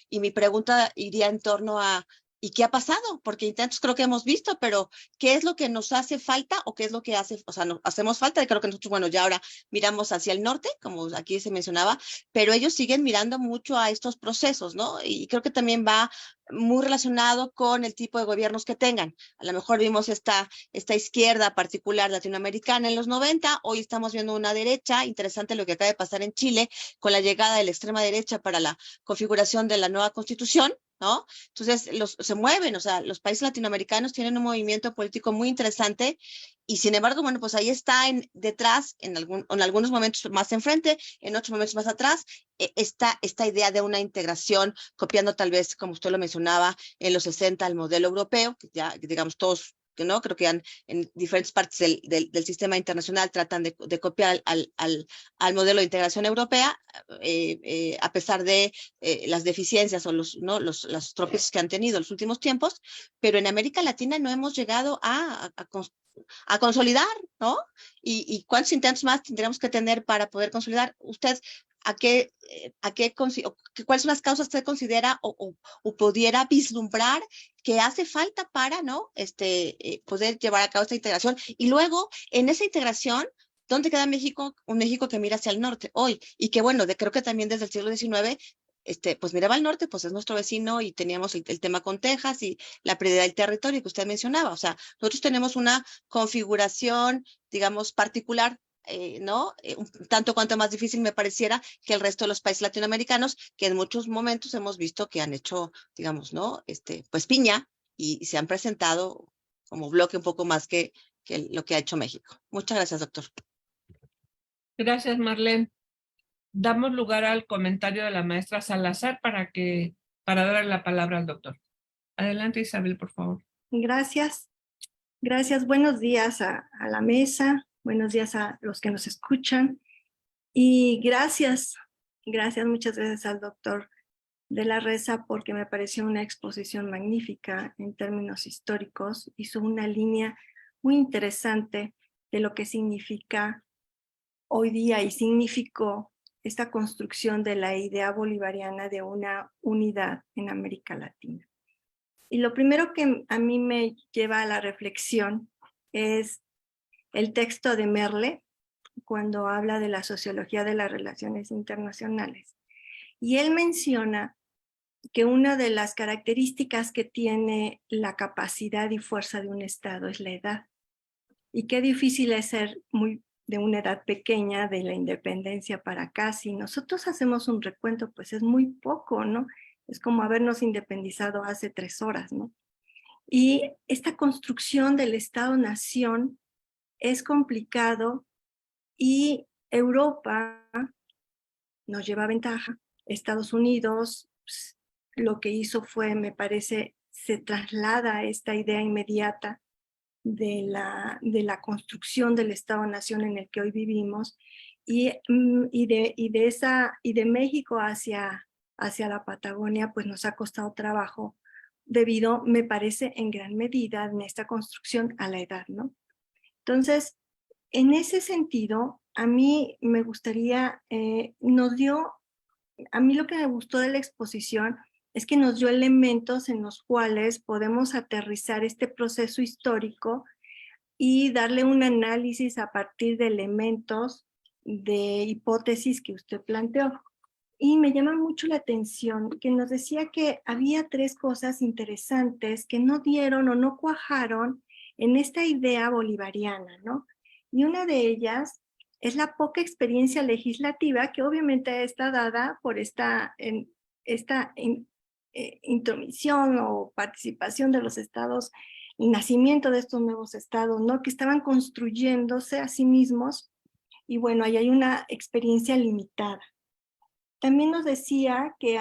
y mi pregunta iría en torno a ¿y qué ha pasado? Porque intentos creo que hemos visto, pero ¿qué es lo que nos hace falta o qué es lo que nos hacemos falta? Y creo que nosotros, bueno, ya ahora miramos hacia el norte, como aquí se mencionaba, pero ellos siguen mirando mucho a estos procesos, ¿no? Y creo que también va muy relacionado con el tipo de gobiernos que tengan. A lo mejor vimos esta izquierda particular latinoamericana en los 90, hoy estamos viendo una derecha, interesante lo que acaba de pasar en Chile, con la llegada de la extrema derecha para la configuración de la nueva constitución, ¿no? Entonces, se mueven, o sea, los países latinoamericanos tienen un movimiento político muy interesante y sin embargo, bueno, pues ahí está detrás, en algunos momentos más enfrente, en otros momentos más atrás, esta idea de una integración, copiando tal vez, como usted lo mencionaba, en los 60 el modelo europeo, que ya, digamos, todos, ¿no? Creo que en diferentes partes del sistema internacional tratan de copiar al modelo de integración europea, a pesar de las deficiencias o los tropiezos que han tenido en los últimos tiempos, pero en América Latina no hemos llegado a consolidar, ¿no? ¿Y cuántos intentos más tendríamos que tener para poder consolidar? Usted, ¿cuáles son las causas que usted considera o pudiera vislumbrar que hace falta para, ¿no? Poder llevar a cabo esta integración? Y luego, en esa integración, ¿dónde queda México? Un México que mira hacia el norte hoy y que, bueno, creo que también desde el siglo XIX, pues miraba al norte, pues es nuestro vecino y teníamos el tema con Texas y la pérdida del territorio que usted mencionaba. O sea, nosotros tenemos una configuración, digamos, particular, ¿no? Un tanto cuanto más difícil me pareciera que el resto de los países latinoamericanos, que en muchos momentos hemos visto que han hecho, digamos, ¿no? Pues piña y se han presentado como bloque un poco más que lo que ha hecho México. Muchas gracias, doctor. Gracias, Marlene. Damos lugar al comentario de la maestra Salazar para darle la palabra al doctor. Adelante, Isabel, por favor. Gracias. Gracias. Buenos días a la mesa. Buenos días a los que nos escuchan. Y muchas gracias al doctor de la Reza porque me pareció una exposición magnífica en términos históricos. Hizo una línea muy interesante de lo que significa hoy día y significó esta construcción de la idea bolivariana de una unidad en América Latina. Y lo primero que a mí me lleva a la reflexión es el texto de Merle, cuando habla de la sociología de las relaciones internacionales. Y él menciona que una de las características que tiene la capacidad y fuerza de un Estado es la edad. Y qué difícil es ser de una edad pequeña, de la independencia para acá. Si nosotros hacemos un recuento, pues es muy poco, ¿no? Es como habernos independizado hace 3 horas, ¿no? Y esta construcción del Estado-nación es complicado y Europa nos lleva ventaja. Estados Unidos, pues, lo que hizo fue, me parece, se traslada a esta idea inmediata de la construcción del Estado-nación en el que hoy vivimos y de México hacia la Patagonia, pues nos ha costado trabajo debido, me parece, en gran medida en esta construcción a la edad, ¿no? Entonces, en ese sentido, a mí me gustaría, a mí lo que me gustó de la exposición es que nos dio elementos en los cuales podemos aterrizar este proceso histórico y darle un análisis a partir de elementos de hipótesis que usted planteó. Y me llama mucho la atención que nos decía que había 3 cosas interesantes que no dieron o no cuajaron en esta idea bolivariana, ¿no? Y una de ellas es la poca experiencia legislativa que obviamente está dada por esta intromisión o participación de los estados, el nacimiento de estos nuevos estados, ¿no? Que estaban construyéndose a sí mismos y bueno, ahí hay una experiencia limitada. También nos decía que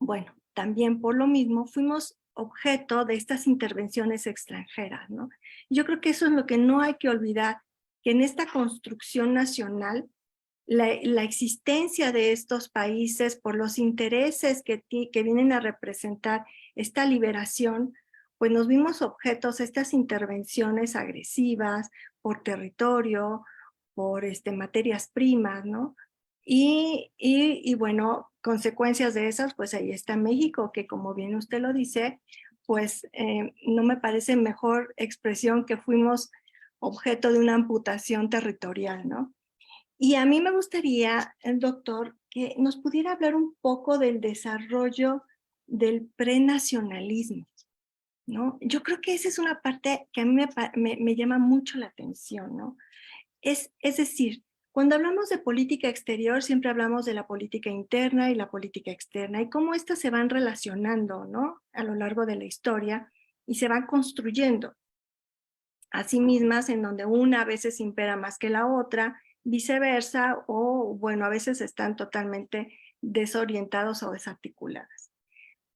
bueno, también por lo mismo fuimos objeto de estas intervenciones extranjeras, ¿no? Yo creo que eso es lo que no hay que olvidar, que en esta construcción nacional, la existencia de estos países por los intereses que vienen a representar esta liberación, pues nos vimos objetos a estas intervenciones agresivas por territorio, por materias primas, ¿no? Y bueno, consecuencias de esas, pues ahí está México, que como bien usted lo dice, pues no me parece mejor expresión que fuimos objeto de una amputación territorial, ¿no? Y a mí me gustaría, doctor, que nos pudiera hablar un poco del desarrollo del prenacionalismo, ¿no? Yo creo que esa es una parte que a mí me llama mucho la atención, ¿no? Es decir, cuando hablamos de política exterior, siempre hablamos de la política interna y la política externa y cómo estas se van relacionando, ¿no? A lo largo de la historia y se van construyendo a sí mismas, en donde una a veces impera más que la otra, viceversa, o bueno, a veces están totalmente desorientados o desarticuladas.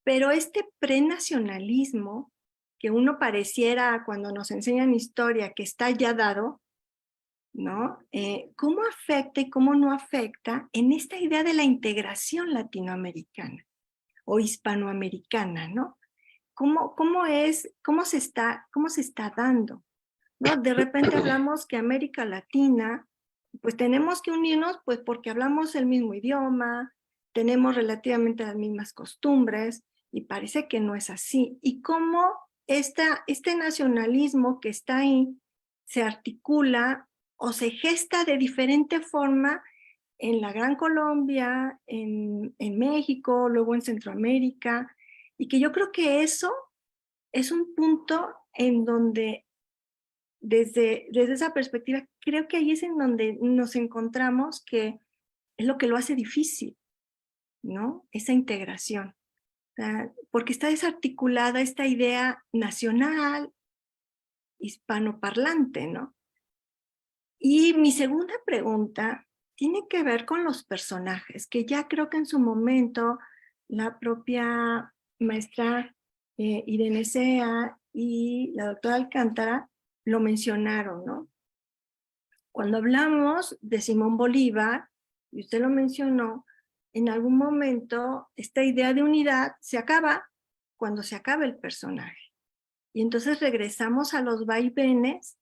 Pero este prenacionalismo, que uno pareciera cuando nos enseñan historia que está ya dado, ¿no? ¿Cómo afecta y cómo no afecta en esta idea de la integración latinoamericana o hispanoamericana, ¿no? ¿Cómo se está dando? ¿No? De repente hablamos que América Latina, pues tenemos que unirnos pues porque hablamos el mismo idioma, tenemos relativamente las mismas costumbres y parece que no es así. Y cómo este nacionalismo que está ahí se articula o se gesta de diferente forma en la Gran Colombia, en México, luego en Centroamérica, y que yo creo que eso es un punto en donde desde esa perspectiva, creo que ahí es en donde nos encontramos que es lo que lo hace difícil, ¿no? Esa integración. O sea, porque está desarticulada esta idea nacional, hispanoparlante, ¿no? Y mi segunda pregunta tiene que ver con los personajes, que ya creo que en su momento la propia maestra Irene Sea y la doctora Alcántara lo mencionaron, ¿no? Cuando hablamos de Simón Bolívar, y usted lo mencionó, en algún momento esta idea de unidad se acaba cuando se acaba el personaje. Y entonces regresamos a los vaivenes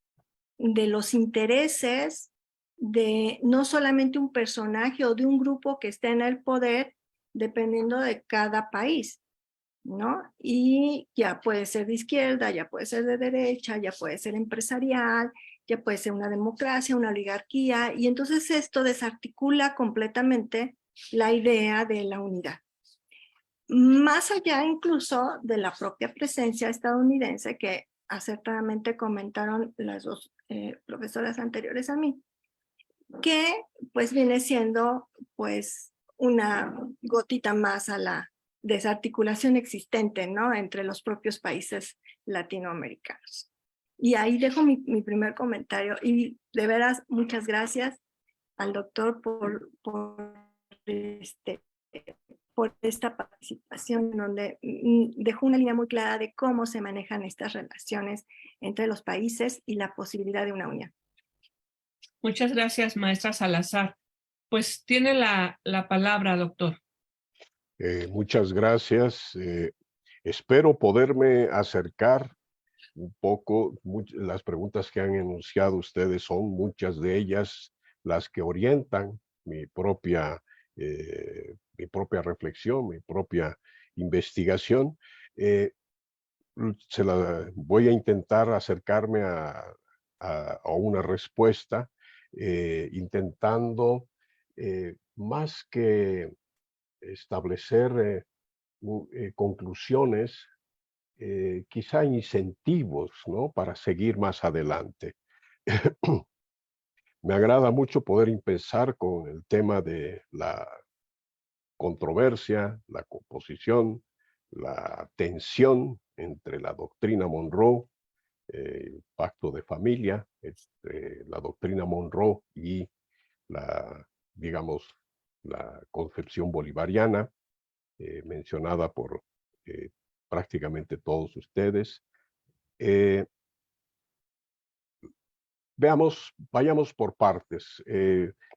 de los intereses de no solamente un personaje o de un grupo que está en el poder, dependiendo de cada país, ¿no? Y ya puede ser de izquierda, ya puede ser de derecha, ya puede ser empresarial, ya puede ser una democracia, una oligarquía, y entonces esto desarticula completamente la idea de la unidad. Más allá incluso de la propia presencia estadounidense que acertadamente comentaron las dos profesoras anteriores a mí, que pues viene siendo pues una gotita más a la desarticulación existente, ¿no? Entre los propios países latinoamericanos. Y ahí dejo mi primer comentario y de veras muchas gracias al doctor por esta participación donde dejó una línea muy clara de cómo se manejan estas relaciones entre los países y la posibilidad de una unión. Muchas gracias, maestra Salazar. Pues tiene la palabra, doctor. Muchas gracias. Espero poderme acercar un poco. Las preguntas que han enunciado ustedes son muchas de ellas las que orientan mi propia reflexión, mi propia investigación. Voy a intentar acercarme a una respuesta, intentando más que establecer conclusiones, quizá incentivos, ¿no? Para seguir más adelante. Me agrada mucho poder empezar con el tema de la controversia, la composición, la tensión entre la doctrina Monroe, el pacto de familia, la doctrina Monroe y digamos, la concepción bolivariana, mencionada por prácticamente todos ustedes. vayamos por partes.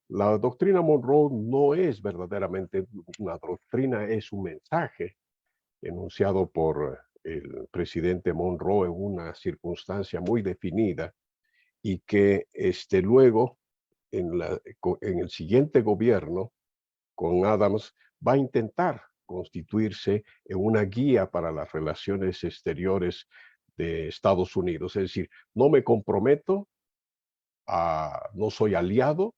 La doctrina Monroe no es verdaderamente una doctrina, es un mensaje enunciado por el presidente Monroe en una circunstancia muy definida y que luego en el siguiente gobierno con Adams va a intentar constituirse en una guía para las relaciones exteriores de Estados Unidos. Es decir, no me comprometo no soy aliado,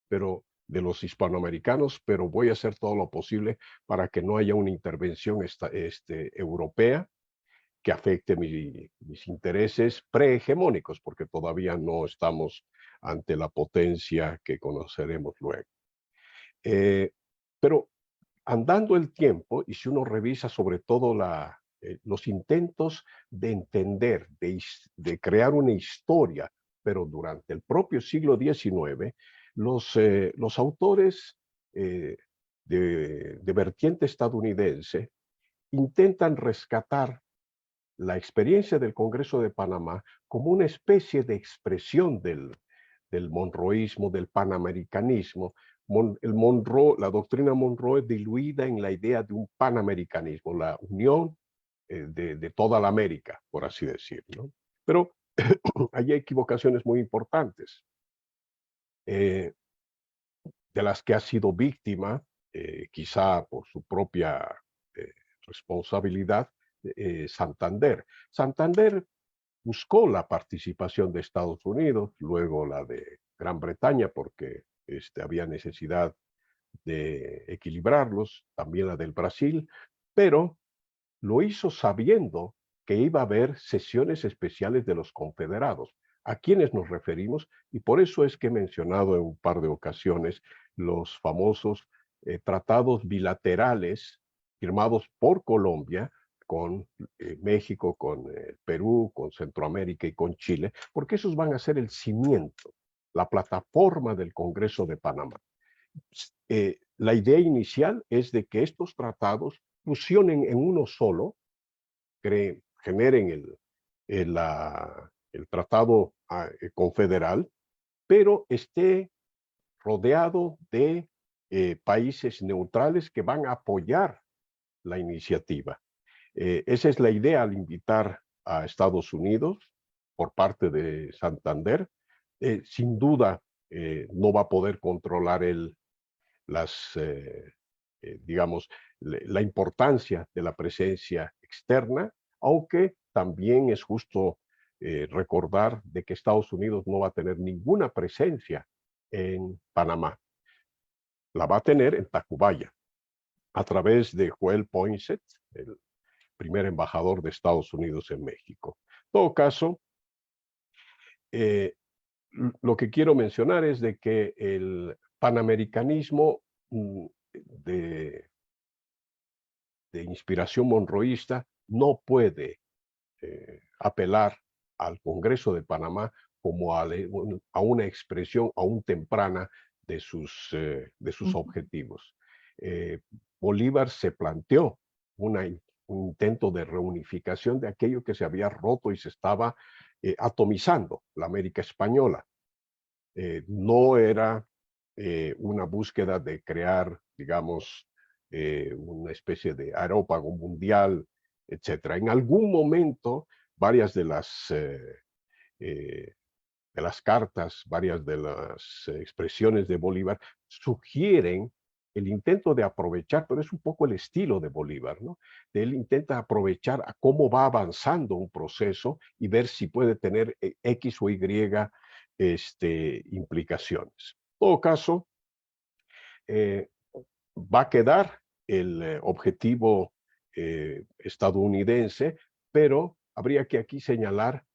pero de los hispanoamericanos, pero voy a hacer todo lo posible para que no haya una intervención europea que afecte mis intereses prehegemónicos, porque todavía no estamos ante la potencia que conoceremos luego. Pero andando el tiempo, y si uno revisa sobre todo los intentos de entender, de crear una historia, pero durante el propio siglo XIX, los autores de vertiente estadounidense intentan rescatar la experiencia del Congreso de Panamá como una especie de expresión del monroísmo, del panamericanismo. La doctrina Monroe diluida en la idea de un panamericanismo, la unión de toda la América, por así decir, ¿no? Pero hay equivocaciones muy importantes, de las que ha sido víctima, quizá por su propia responsabilidad, Santander. Santander buscó la participación de Estados Unidos, luego la de Gran Bretaña, porque había necesidad de equilibrarlos, también la del Brasil, pero lo hizo sabiendo que iba a haber sesiones especiales de los confederados, a quienes nos referimos, y por eso es que he mencionado en un par de ocasiones los famosos tratados bilaterales firmados por Colombia con México, con Perú, con Centroamérica y con Chile, porque esos van a ser el cimiento, la plataforma del Congreso de Panamá. La idea inicial es de que estos tratados fusionen en uno solo, generen el tratado confederal, pero esté rodeado de países neutrales que van a apoyar la iniciativa. Esa es la idea al invitar a Estados Unidos por parte de Santander. Sin duda, no va a poder controlar digamos, la importancia de la presencia externa, aunque también es justo recordar de que Estados Unidos no va a tener ninguna presencia en Panamá. La va a tener en Tacubaya, a través de Joel Poinsett, el primer embajador de Estados Unidos en México. En todo caso, lo que quiero mencionar es de que el panamericanismo de inspiración monroísta no puede apelar al Congreso de Panamá como a una expresión aún temprana de sus objetivos. Bolívar se planteó un intento de reunificación de aquello que se había roto y se estaba atomizando, la América española. No era una búsqueda de crear, digamos, una especie de aerópago mundial, etc. En algún momento, varias de las cartas, varias de las expresiones de Bolívar sugieren el intento de aprovechar, pero es un poco el estilo de Bolívar, ¿no? Él intenta aprovechar a cómo va avanzando un proceso y ver si puede tener X o Y implicaciones. En todo caso, va a quedar el objetivo estadounidense, pero habría que aquí señalar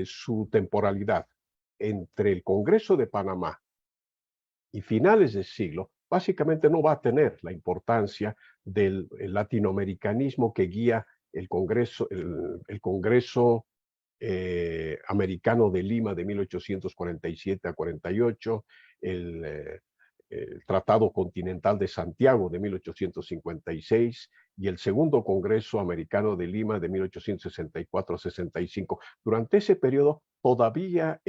su temporalidad. Entre el Congreso de Panamá y finales del siglo, básicamente no va a tener la importancia del latinoamericanismo que guía el Congreso americano de Lima de 1847 a 48, el Tratado Continental de Santiago de 1856 y el Segundo Congreso Americano de Lima de 1864 a 65. Durante ese periodo, todavía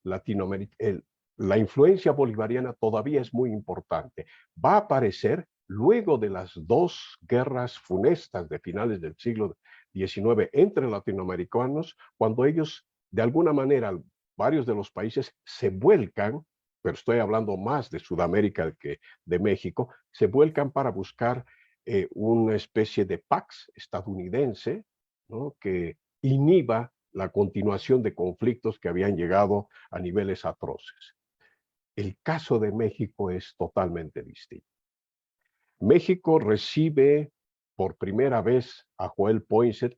la influencia bolivariana todavía es muy importante. Va a aparecer luego de las dos guerras funestas de finales del siglo XIX entre latinoamericanos, cuando ellos, de alguna manera, varios de los países se vuelcan, pero estoy hablando más de Sudamérica que de México, se vuelcan para buscar una especie de pax estadounidense, ¿no?, que inhiba la continuación de conflictos que habían llegado a niveles atroces. El caso de México es totalmente distinto. México recibe por primera vez a Joel Poinsett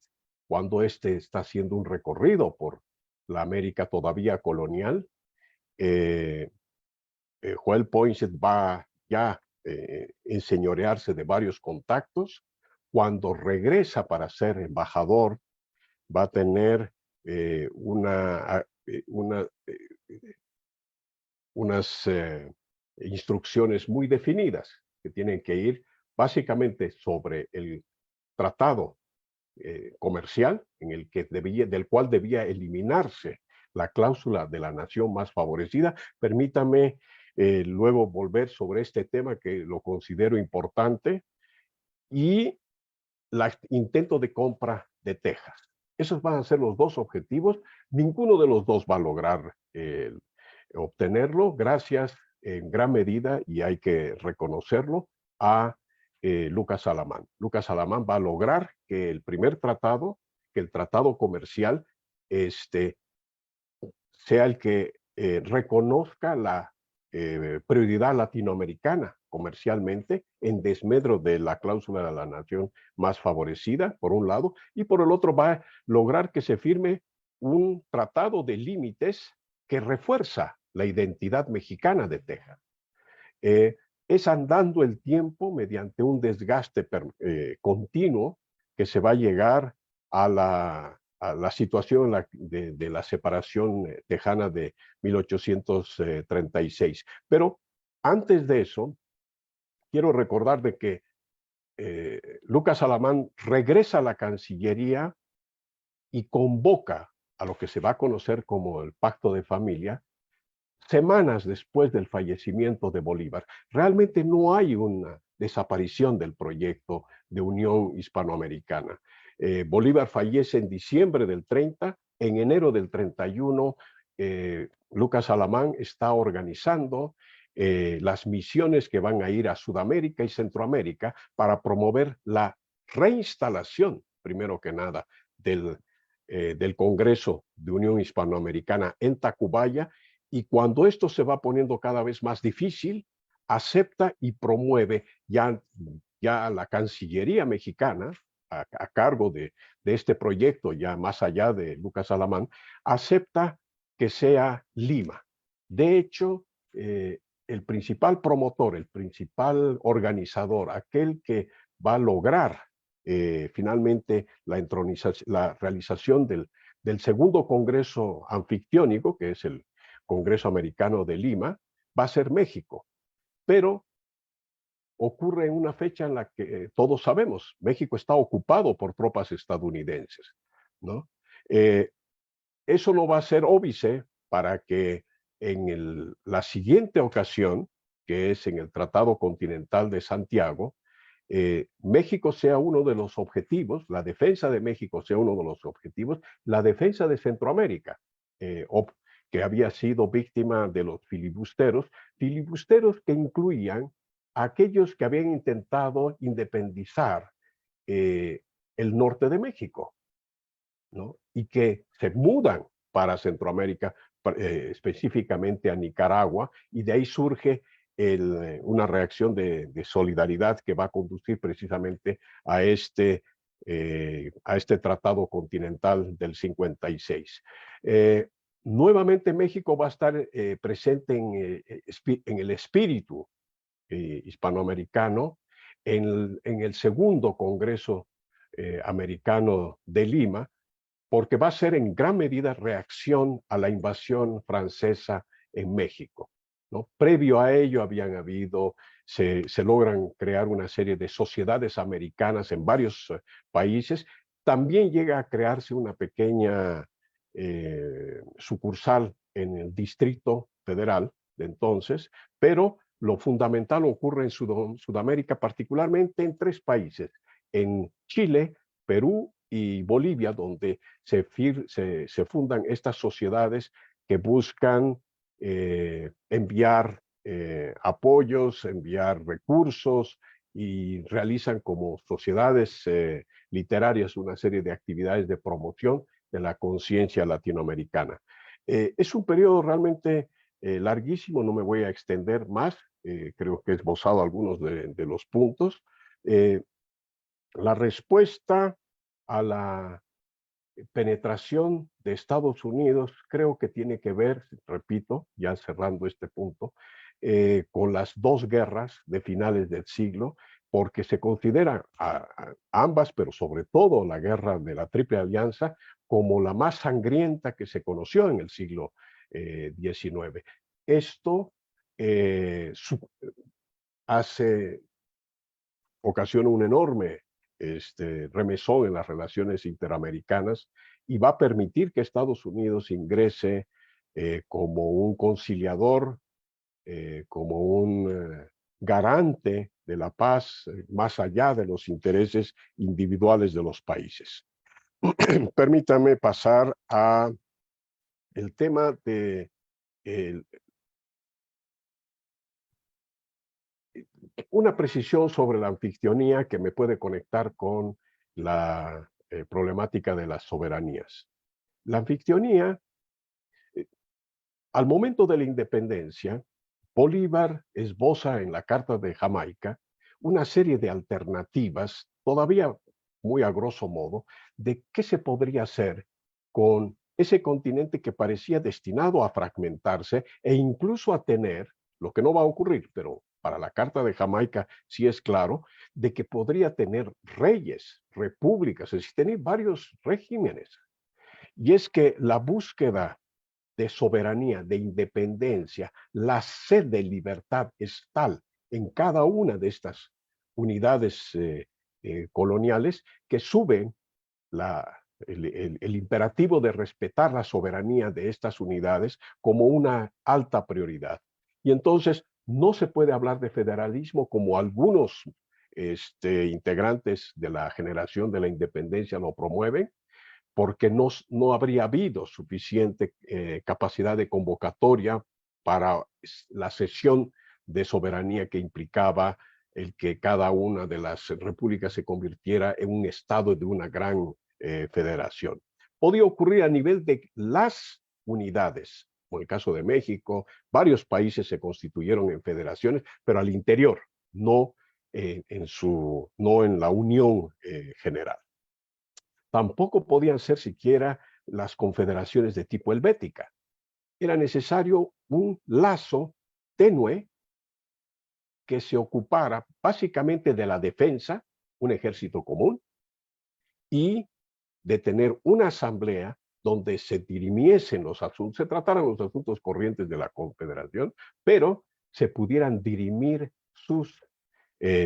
cuando éste está haciendo un recorrido por la América todavía colonial. Joel Poinsett va ya enseñorearse de varios contactos. Cuando regresa para ser embajador, va a tener unas instrucciones muy definidas que tienen que ir básicamente sobre el tratado comercial del cual debía eliminarse la cláusula de la nación más favorecida. Permítame luego volver sobre este tema que lo considero importante, y el intento de compra de Texas. Esos van a ser los dos objetivos. Ninguno de los dos va a lograr obtenerlo, gracias en gran medida, y hay que reconocerlo, a Lucas Alamán. Lucas Alamán va a lograr que el primer tratado, que el tratado comercial, sea el que reconozca la prioridad latinoamericana comercialmente, en desmedro de la cláusula de la nación más favorecida, por un lado, y por el otro va a lograr que se firme un tratado de límites que refuerza la identidad mexicana de Texas. Es andando el tiempo, mediante un desgaste continuo, que se va a llegar a la situación de la separación tejana de 1836. Pero antes de eso, quiero recordar de que Lucas Alamán regresa a la Cancillería y convoca a lo que se va a conocer como el Pacto de Familia, semanas después del fallecimiento de Bolívar. Realmente no hay una desaparición del proyecto de Unión Hispanoamericana. Bolívar fallece en diciembre del 30, en enero del 31, Lucas Alamán está organizando las misiones que van a ir a Sudamérica y Centroamérica para promover la reinstalación, primero que nada, del Congreso de Unión Hispanoamericana en Tacubaya. Y cuando esto se va poniendo cada vez más difícil, acepta y promueve ya la Cancillería mexicana, a cargo de este proyecto, ya más allá de Lucas Alamán, acepta que sea Lima. De hecho, el principal promotor, el principal organizador, aquel que va a lograr finalmente la realización del segundo Congreso anfictiónico, que es el Congreso Americano de Lima, va a ser México. Pero ocurre en una fecha en la que todos sabemos, México está ocupado por tropas estadounidenses, ¿no? Eso no va a ser óbice para que en la siguiente ocasión, que es en el Tratado Continental de Santiago, México sea uno de los objetivos, la defensa de México sea uno de los objetivos, la defensa de Centroamérica, que había sido víctima de los filibusteros que incluían a aquellos que habían intentado independizar el norte de México, ¿no? Y que se mudan para Centroamérica, específicamente a Nicaragua, y de ahí surge una reacción de solidaridad que va a conducir precisamente a este Tratado Continental del 56. Nuevamente México va a estar presente en el espíritu hispanoamericano en el segundo Congreso americano de Lima, porque va a ser en gran medida reacción a la invasión francesa en México, ¿no? Previo a ello se logran crear una serie de sociedades americanas en varios países. También llega a crearse una pequeña sucursal en el Distrito Federal de entonces, pero lo fundamental ocurre en Sudamérica, particularmente en 3 países, en Chile, Perú y Bolivia, donde se fundan estas sociedades que buscan enviar apoyos, enviar recursos y realizan como sociedades literarias una serie de actividades de promoción de la conciencia latinoamericana. Es un periodo realmente larguísimo, no me voy a extender más, creo que he esbozado algunos de los puntos. La respuesta a la penetración de Estados Unidos creo que tiene que ver, repito, ya cerrando este punto, con las 2 guerras de finales del siglo, porque se considera a ambas, pero sobre todo la guerra de la Triple Alianza, como la más sangrienta que se conoció en el siglo XIX. Esto ocasiona un enorme remesón en las relaciones interamericanas y va a permitir que Estados Unidos ingrese como un conciliador, como un garante de la paz, más allá de los intereses individuales de los países. Permítame pasar a el tema de una precisión sobre la anfictionía que me puede conectar con la problemática de las soberanías. La anfictionía, al momento de la independencia, Bolívar esboza en la Carta de Jamaica una serie de alternativas, todavía muy a grosso modo, de qué se podría hacer con ese continente que parecía destinado a fragmentarse e incluso a tener, lo que no va a ocurrir, pero para la Carta de Jamaica sí es claro, de que podría tener reyes, repúblicas, es decir, tener varios regímenes. Y es que la búsqueda de soberanía, de independencia, la sed de libertad es tal en cada una de estas unidades coloniales que suben el imperativo de respetar la soberanía de estas unidades como una alta prioridad. Y entonces no se puede hablar de federalismo como algunos integrantes de la generación de la independencia lo promueven, porque no habría habido suficiente capacidad de convocatoria para la cesión de soberanía que implicaba el que cada una de las repúblicas se convirtiera en un estado de una gran federación. Podía ocurrir a nivel de las unidades, como el caso de México, varios países se constituyeron en federaciones, pero al interior, no en la unión general. Tampoco podían ser siquiera las confederaciones de tipo helvética. Era necesario un lazo tenue que se ocupara básicamente de la defensa, un ejército común, y de tener una asamblea donde se dirimiesen los asuntos, se trataran los asuntos corrientes de la confederación, pero se pudieran dirimir sus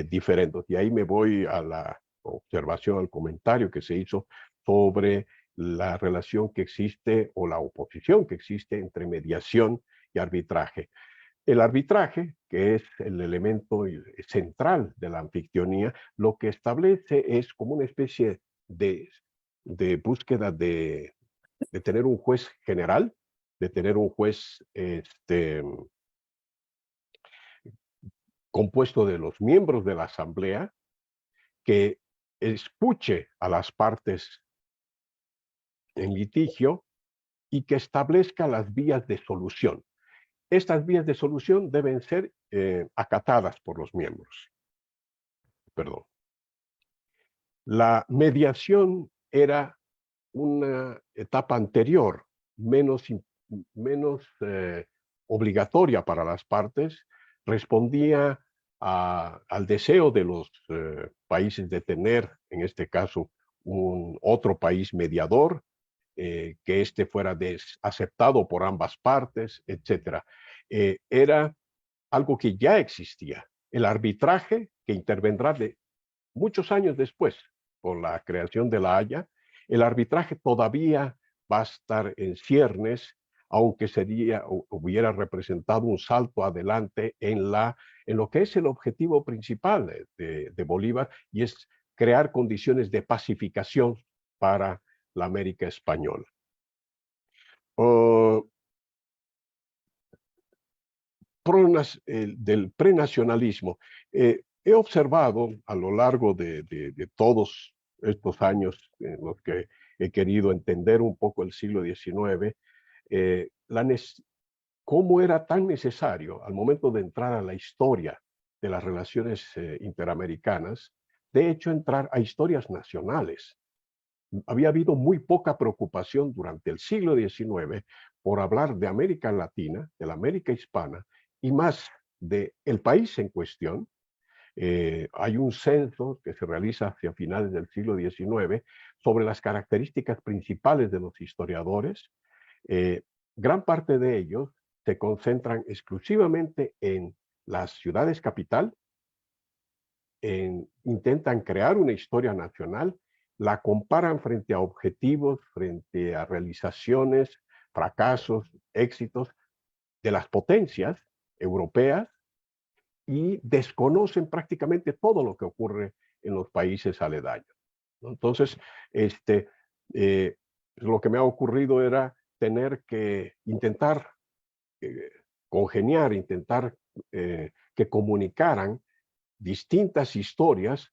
diferendos. Y ahí me voy a la observación, al comentario que se hizo sobre la relación que existe o la oposición que existe entre mediación y arbitraje. El arbitraje, que es el elemento central de la anfictionía, lo que establece es como una especie de búsqueda de tener un juez general, de tener un juez compuesto de los miembros de la asamblea, que escuche a las partes en litigio y que establezca las vías de solución. Estas vías de solución deben ser acatadas por los miembros. Perdón. La mediación era una etapa anterior, menos obligatoria para las partes, respondía al deseo de los países de tener, en este caso, otro país mediador, que fuera aceptado por ambas partes, etc. Era algo que ya existía. El arbitraje, que intervendrá muchos años después, por la creación de la Haya, el arbitraje todavía va a estar en ciernes, aunque hubiera representado un salto adelante en lo que es el objetivo principal de Bolívar, y es crear condiciones de pacificación para la América española. Del prenacionalismo. He observado a lo largo de todos estos años en los que he querido entender un poco el siglo XIX, cómo era tan necesario al momento de entrar a la historia de las relaciones interamericanas, de hecho entrar a historias nacionales. Había habido muy poca preocupación durante el siglo XIX por hablar de América Latina, de la América hispana, y más del país en cuestión. Hay un censo que se realiza hacia finales del siglo XIX sobre las características principales de los historiadores. Gran parte de ellos se concentran exclusivamente en las ciudades capital, intentan crear una historia nacional, la comparan frente a objetivos, frente a realizaciones, fracasos, éxitos de las potencias europeas, y desconocen prácticamente todo lo que ocurre en los países aledaños, ¿no? Entonces, lo que me ha ocurrido era tener que intentar congeniar, intentar que comunicaran distintas historias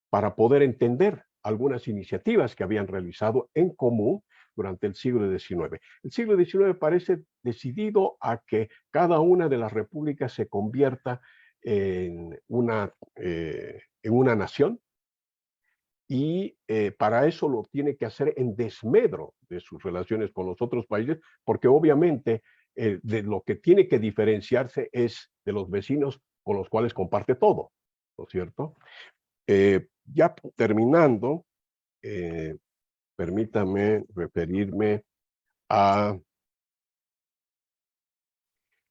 para poder entender algunas iniciativas que habían realizado en común durante el siglo XIX. El siglo XIX parece decidido a que cada una de las repúblicas se convierta en una nación, y para eso lo tiene que hacer en desmedro de sus relaciones con los otros países, porque obviamente de lo que tiene que diferenciarse es de los vecinos con los cuales comparte todo, ¿no es cierto? Ya terminando, permítame referirme a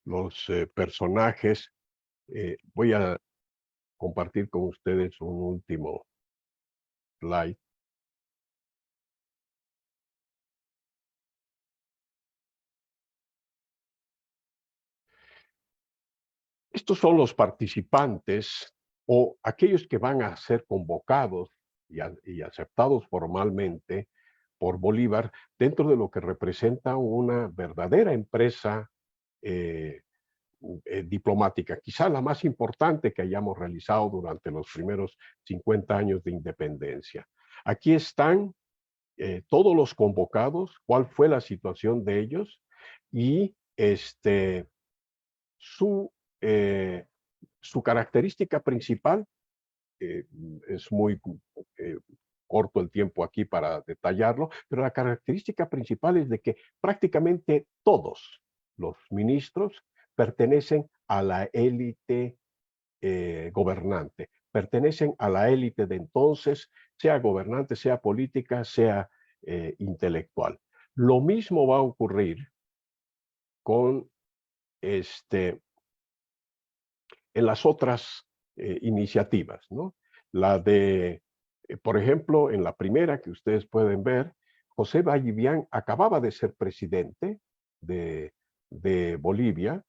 los personajes. Voy a compartir con ustedes un último slide. Estos son los participantes o aquellos que van a ser convocados y aceptados formalmente por Bolívar dentro de lo que representa una verdadera empresa diplomática, quizá la más importante que hayamos realizado durante los primeros 50 años de independencia. Aquí están todos los convocados, cuál fue la situación de ellos y su característica principal. Es muy corto el tiempo aquí para detallarlo, pero la característica principal es de que prácticamente todos los ministros pertenecen a la élite gobernante, pertenecen a la élite de entonces, sea gobernante, sea política, sea intelectual. Lo mismo va a ocurrir con en las otras iniciativas, ¿no? La de, por ejemplo, en la primera que ustedes pueden ver, José Vallivian acababa de ser presidente de Bolivia.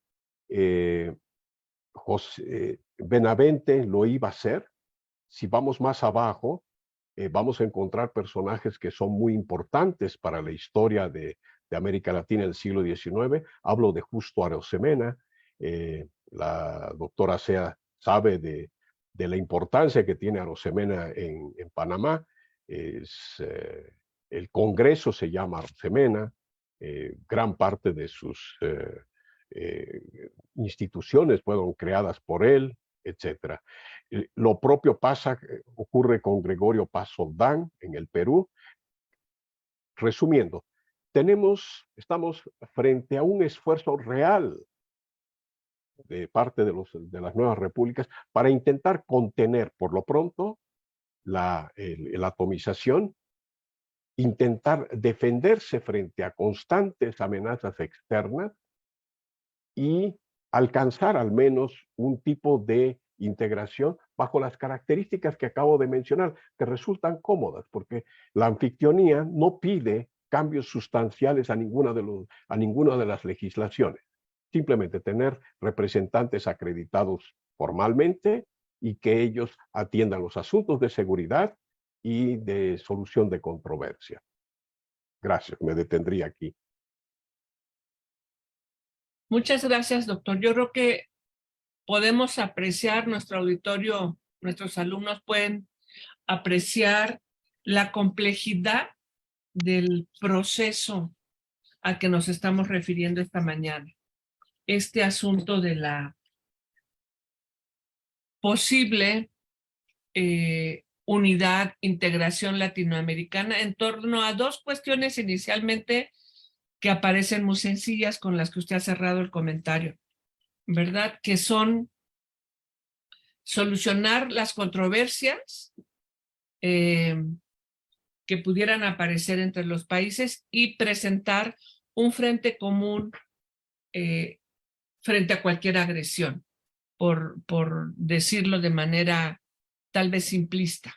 Benavente lo iba a ser. Si vamos más abajo, vamos a encontrar personajes que son muy importantes para la historia de América Latina del siglo XIX. Hablo de Justo Arosemena. La doctora Sea sabe de la importancia que tiene Arosemena en Panamá. El Congreso se llama Arosemena. Gran parte de sus instituciones fueron creadas por él, etc. Lo propio ocurre con Gregorio Paz Soldán en el Perú. Resumiendo, estamos frente a un esfuerzo real de parte de las nuevas repúblicas para intentar contener por lo pronto la atomización, intentar defenderse frente a constantes amenazas externas y alcanzar al menos un tipo de integración bajo las características que acabo de mencionar, que resultan cómodas, porque la anfictionía no pide cambios sustanciales a ninguna de las legislaciones. Simplemente tener representantes acreditados formalmente y que ellos atiendan los asuntos de seguridad y de solución de controversia. Gracias, me detendría aquí. Muchas gracias, doctor. Yo creo que podemos apreciar, nuestro auditorio, nuestros alumnos pueden apreciar la complejidad del proceso al que nos estamos refiriendo esta mañana. Este asunto de la posible unidad, integración latinoamericana en torno a dos cuestiones inicialmente que aparecen muy sencillas con las que usted ha cerrado el comentario, ¿verdad? Que son solucionar las controversias que pudieran aparecer entre los países y presentar un frente común frente a cualquier agresión, por decirlo de manera tal vez simplista.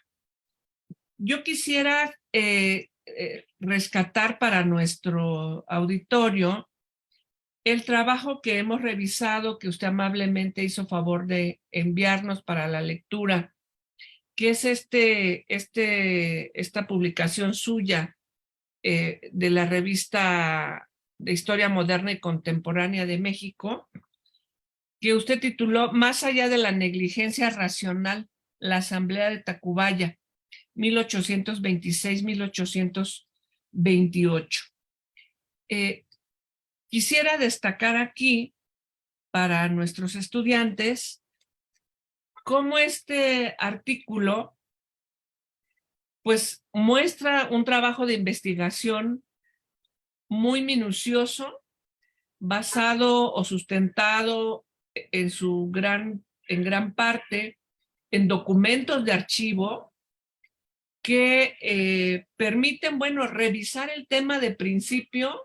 Yo quisiera rescatar para nuestro auditorio el trabajo que hemos revisado, que usted amablemente hizo favor de enviarnos para la lectura, que es esta publicación suya de la revista de Historia Moderna y Contemporánea de México, que usted tituló Más allá de la negligencia racional, la Asamblea de Tacubaya, 1826-1828. Quisiera destacar aquí para nuestros estudiantes cómo este artículo pues muestra un trabajo de investigación muy minucioso, basado o sustentado en gran parte en documentos de archivo que permiten, bueno, revisar el tema de principio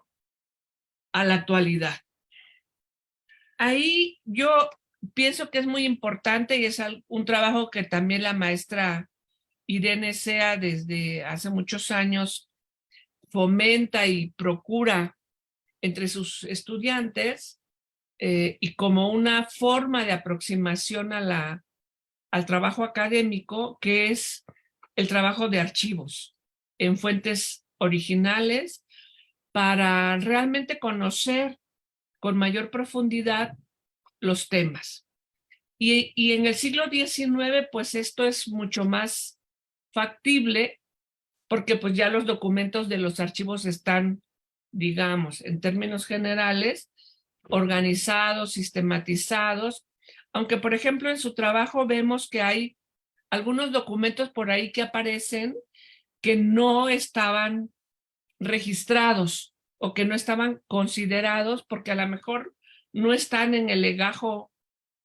a la actualidad. Ahí yo pienso que es muy importante y es un trabajo que también la maestra Irene Sea desde hace muchos años fomenta y procura entre sus estudiantes y como una forma de aproximación al trabajo académico, que es el trabajo de archivos en fuentes originales para realmente conocer con mayor profundidad los temas. Y en el siglo XIX, pues esto es mucho más factible porque pues ya los documentos de los archivos están, digamos, en términos generales, organizados, sistematizados, aunque por ejemplo en su trabajo vemos que hay algunos documentos por ahí que aparecen que no estaban registrados o que no estaban considerados porque a lo mejor no están en el legajo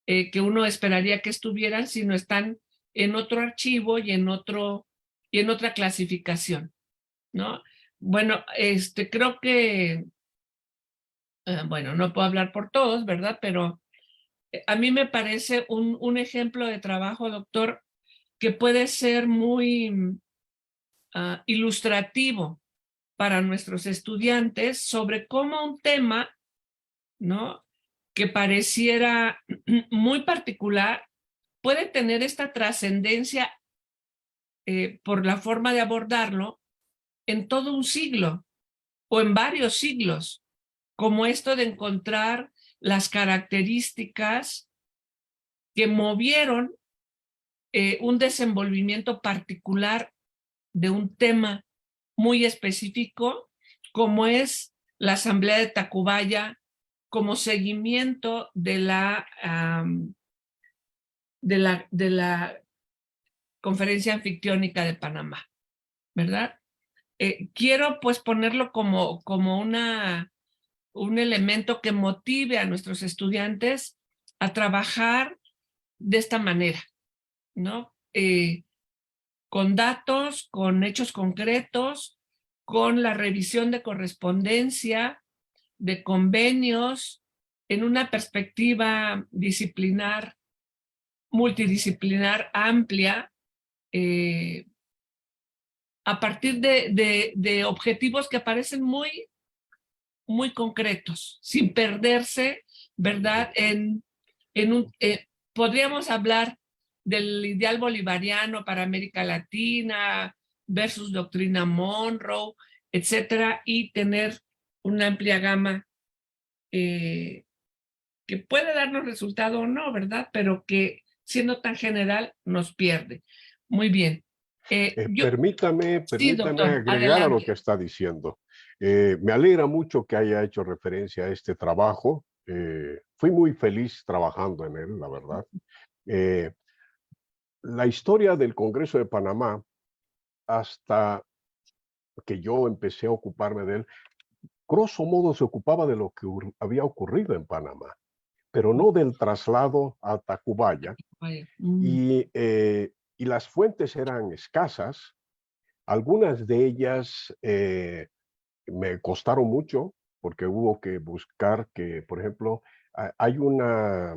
que uno esperaría que estuvieran, sino están en otro archivo y en otra clasificación, ¿no? Bueno, creo que, bueno, no puedo hablar por todos, ¿verdad? Pero a mí me parece un ejemplo de trabajo, doctor, que puede ser muy ilustrativo para nuestros estudiantes sobre cómo un tema, ¿no?, que pareciera muy particular puede tener esta trascendencia por la forma de abordarlo en todo un siglo o en varios siglos, como esto de encontrar las características que movieron un desenvolvimiento particular de un tema muy específico, como es la Asamblea de Tacubaya, como seguimiento de la Conferencia Anfictiónica de Panamá, ¿verdad? Quiero pues ponerlo como un elemento que motive a nuestros estudiantes a trabajar de esta manera, ¿no? Con datos, con hechos concretos, con la revisión de correspondencia, de convenios, en una perspectiva disciplinar, multidisciplinar amplia, a partir de objetivos que parecen muy concretos, sin perderse, ¿verdad? Podríamos hablar del ideal bolivariano para América Latina versus doctrina Monroe, etcétera, y tener una amplia gama que puede darnos resultado o no, ¿verdad? Pero que siendo tan general nos pierde. Muy bien. Permítame Sí, doctor, agregar a lo adelante. que está diciendo. Me alegra mucho que haya hecho referencia a este trabajo. Fui muy feliz trabajando en él, la verdad. La historia del Congreso de Panamá, hasta que yo empecé a ocuparme de él, grosso modo se ocupaba de lo que había ocurrido en Panamá, pero no del traslado a Tacubaya. Vaya. Y las fuentes eran escasas. Algunas de ellas me costaron mucho porque hubo que buscar que, por ejemplo, hay una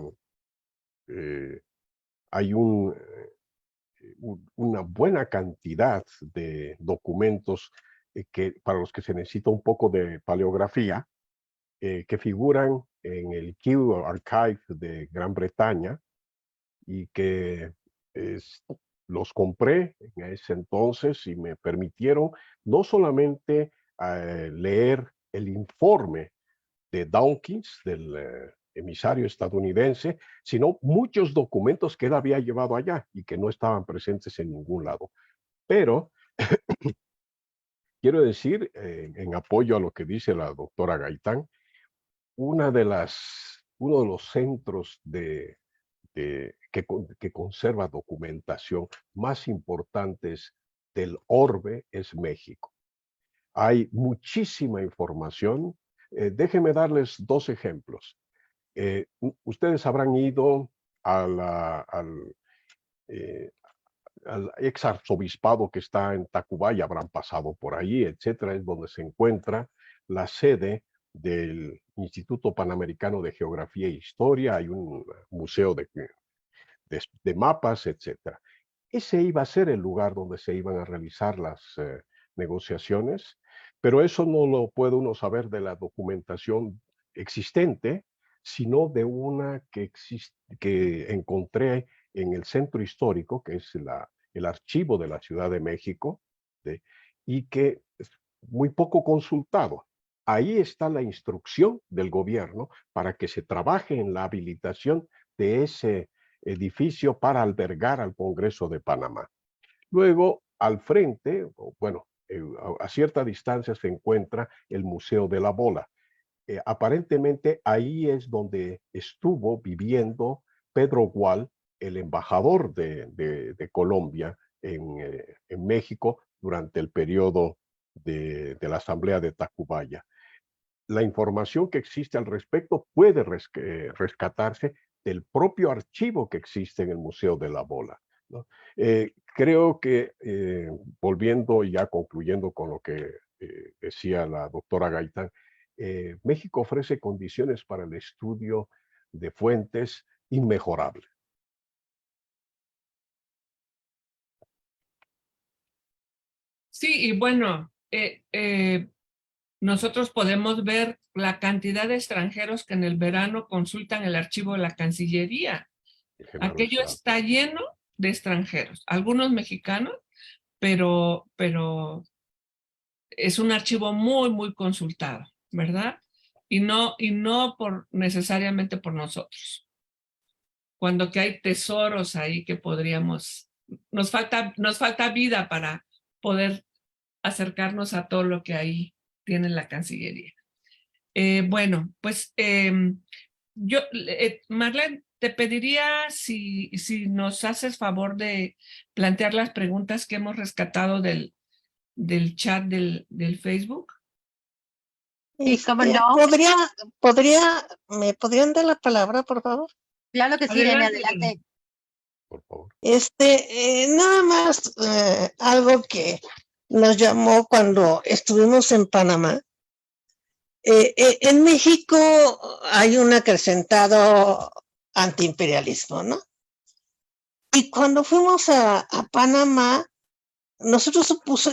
buena cantidad de documentos para los que se necesita un poco de paleografía, que figuran en el Kew Archive de Gran Bretaña y que los compré en ese entonces y me permitieron no solamente leer el informe de Dawkins, del emisario estadounidense, sino muchos documentos que él había llevado allá y que no estaban presentes en ningún lado. Pero quiero decir, en apoyo a lo que dice la doctora Gaitán, uno de los centros que conserva documentación más importantes del orbe es México. Hay muchísima información. Déjenme darles 2 ejemplos. Ustedes habrán ido al ex arzobispado que está en Tacubaya, habrán pasado por ahí, etcétera, es donde se encuentra la sede del Instituto Panamericano de Geografía e Historia, hay un museo de mapas, etcétera. Ese iba a ser el lugar donde se iban a realizar las negociaciones, pero eso no lo puede uno saber de la documentación existente, sino de una que encontré en el centro histórico, que es el archivo de la Ciudad de México, y que es muy poco consultado. Ahí está la instrucción del gobierno para que se trabaje en la habilitación de ese edificio para albergar al Congreso de Panamá. Luego, al frente, bueno, a cierta distancia se encuentra el Museo de la Bola. Aparentemente ahí es donde estuvo viviendo Pedro Gual, el embajador de Colombia en México durante el periodo de la Asamblea de Tacubaya. La información que existe al respecto puede rescatarse del propio archivo que existe en el Museo de la Bola, ¿no? Creo que, volviendo y ya concluyendo con lo que decía la doctora Gaitán, México ofrece condiciones para el estudio de fuentes inmejorables. Sí, y bueno, nosotros podemos ver la cantidad de extranjeros que en el verano consultan el archivo de la Cancillería. Aquello está lleno de extranjeros, algunos mexicanos, pero es un archivo muy consultado, ¿verdad? Y no necesariamente por nosotros. Cuando que hay tesoros ahí que podríamos, nos falta vida para poder acercarnos a todo lo que ahí tiene la Cancillería. Bueno, pues yo, Marlene, te pediría si nos haces favor de plantear las preguntas que hemos rescatado del chat del Facebook. Sí, cómo no. ¿Me podrían dar la palabra, por favor? Claro que sí, Irene, Adelante, adelante. Irene. Por favor. Nada más algo que nos llamó cuando estuvimos en Panamá. En México hay un acrecentado antiimperialismo, ¿no? Y cuando fuimos a Panamá, nosotros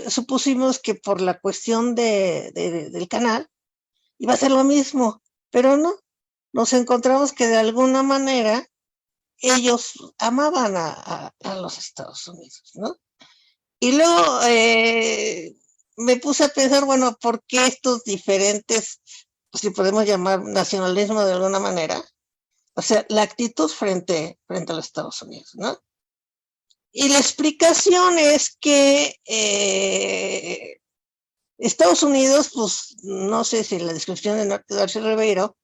supusimos que por la cuestión del canal iba a ser lo mismo, pero no, nos encontramos que de alguna manera ellos amaban a los Estados Unidos, ¿no? Y luego me puse a pensar, bueno, ¿por qué estos diferentes, si podemos llamar nacionalismo de alguna manera? O sea, la actitud frente a los Estados Unidos, ¿no? Y la explicación es que Estados Unidos, pues no sé si la descripción de Darcy Ribeiro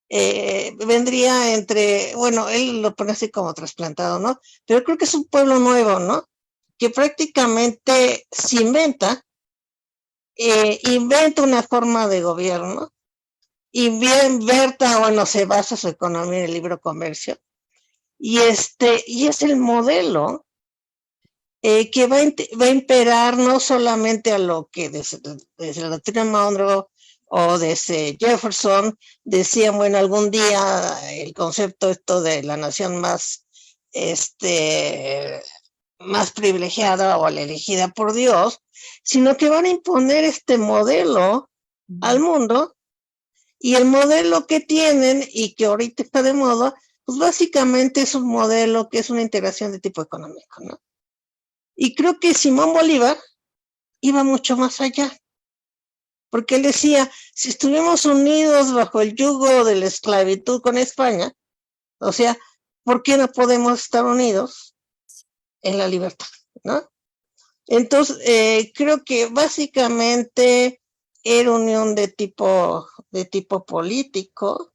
vendría entre, bueno, él lo pone así como trasplantado, ¿no? Pero creo que es un pueblo nuevo, ¿no? Que prácticamente se inventa una forma de gobierno, inventa, bueno, se basa su economía en el libre comercio, y es el modelo que va a imperar no solamente a lo que desde la doctrina Monroe o desde Jefferson decían, bueno, algún día el concepto esto de la nación más, más privilegiada o la elegida por Dios, sino que van a imponer este modelo al mundo, y el modelo que tienen y que ahorita está de moda, pues básicamente es un modelo que es una integración de tipo económico, ¿no? Y creo que Simón Bolívar iba mucho más allá, porque él decía, si estuvimos unidos bajo el yugo de la esclavitud con España, o sea, ¿por qué no podemos estar unidos en la libertad, ¿no? Entonces, creo que básicamente era unión de tipo político,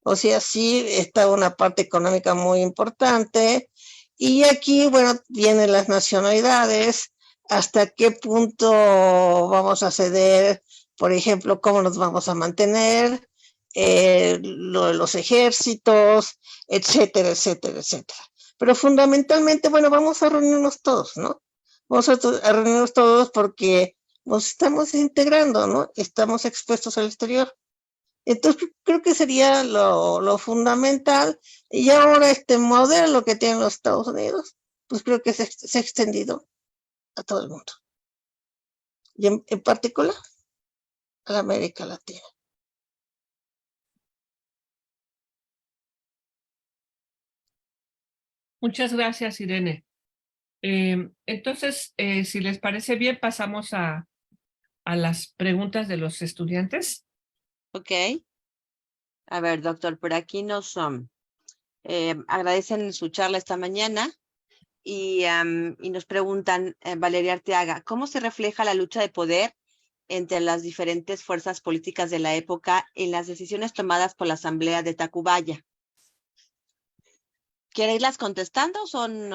o sea, sí está una parte económica muy importante, y aquí, bueno, vienen las nacionalidades, hasta qué punto vamos a ceder, por ejemplo, cómo nos vamos a mantener, los ejércitos, etcétera, etcétera, etcétera. Pero fundamentalmente, bueno, vamos a reunirnos todos, ¿no? Vamos a reunirnos todos porque nos estamos integrando, ¿no? Estamos expuestos al exterior. Entonces creo que sería lo fundamental, y ahora este modelo que tienen los Estados Unidos, pues creo que se ha extendido a todo el mundo, y en particular a la América Latina. Muchas gracias, Irene. Entonces, si les parece bien, pasamos a las preguntas de los estudiantes. Ok. A ver, doctor, por aquí nos agradecen su charla esta mañana y nos preguntan, Valeria Arteaga, ¿cómo se refleja la lucha de poder entre las diferentes fuerzas políticas de la época en las decisiones tomadas por la Asamblea de Tacubaya? ¿Quiere irlas contestando o son...?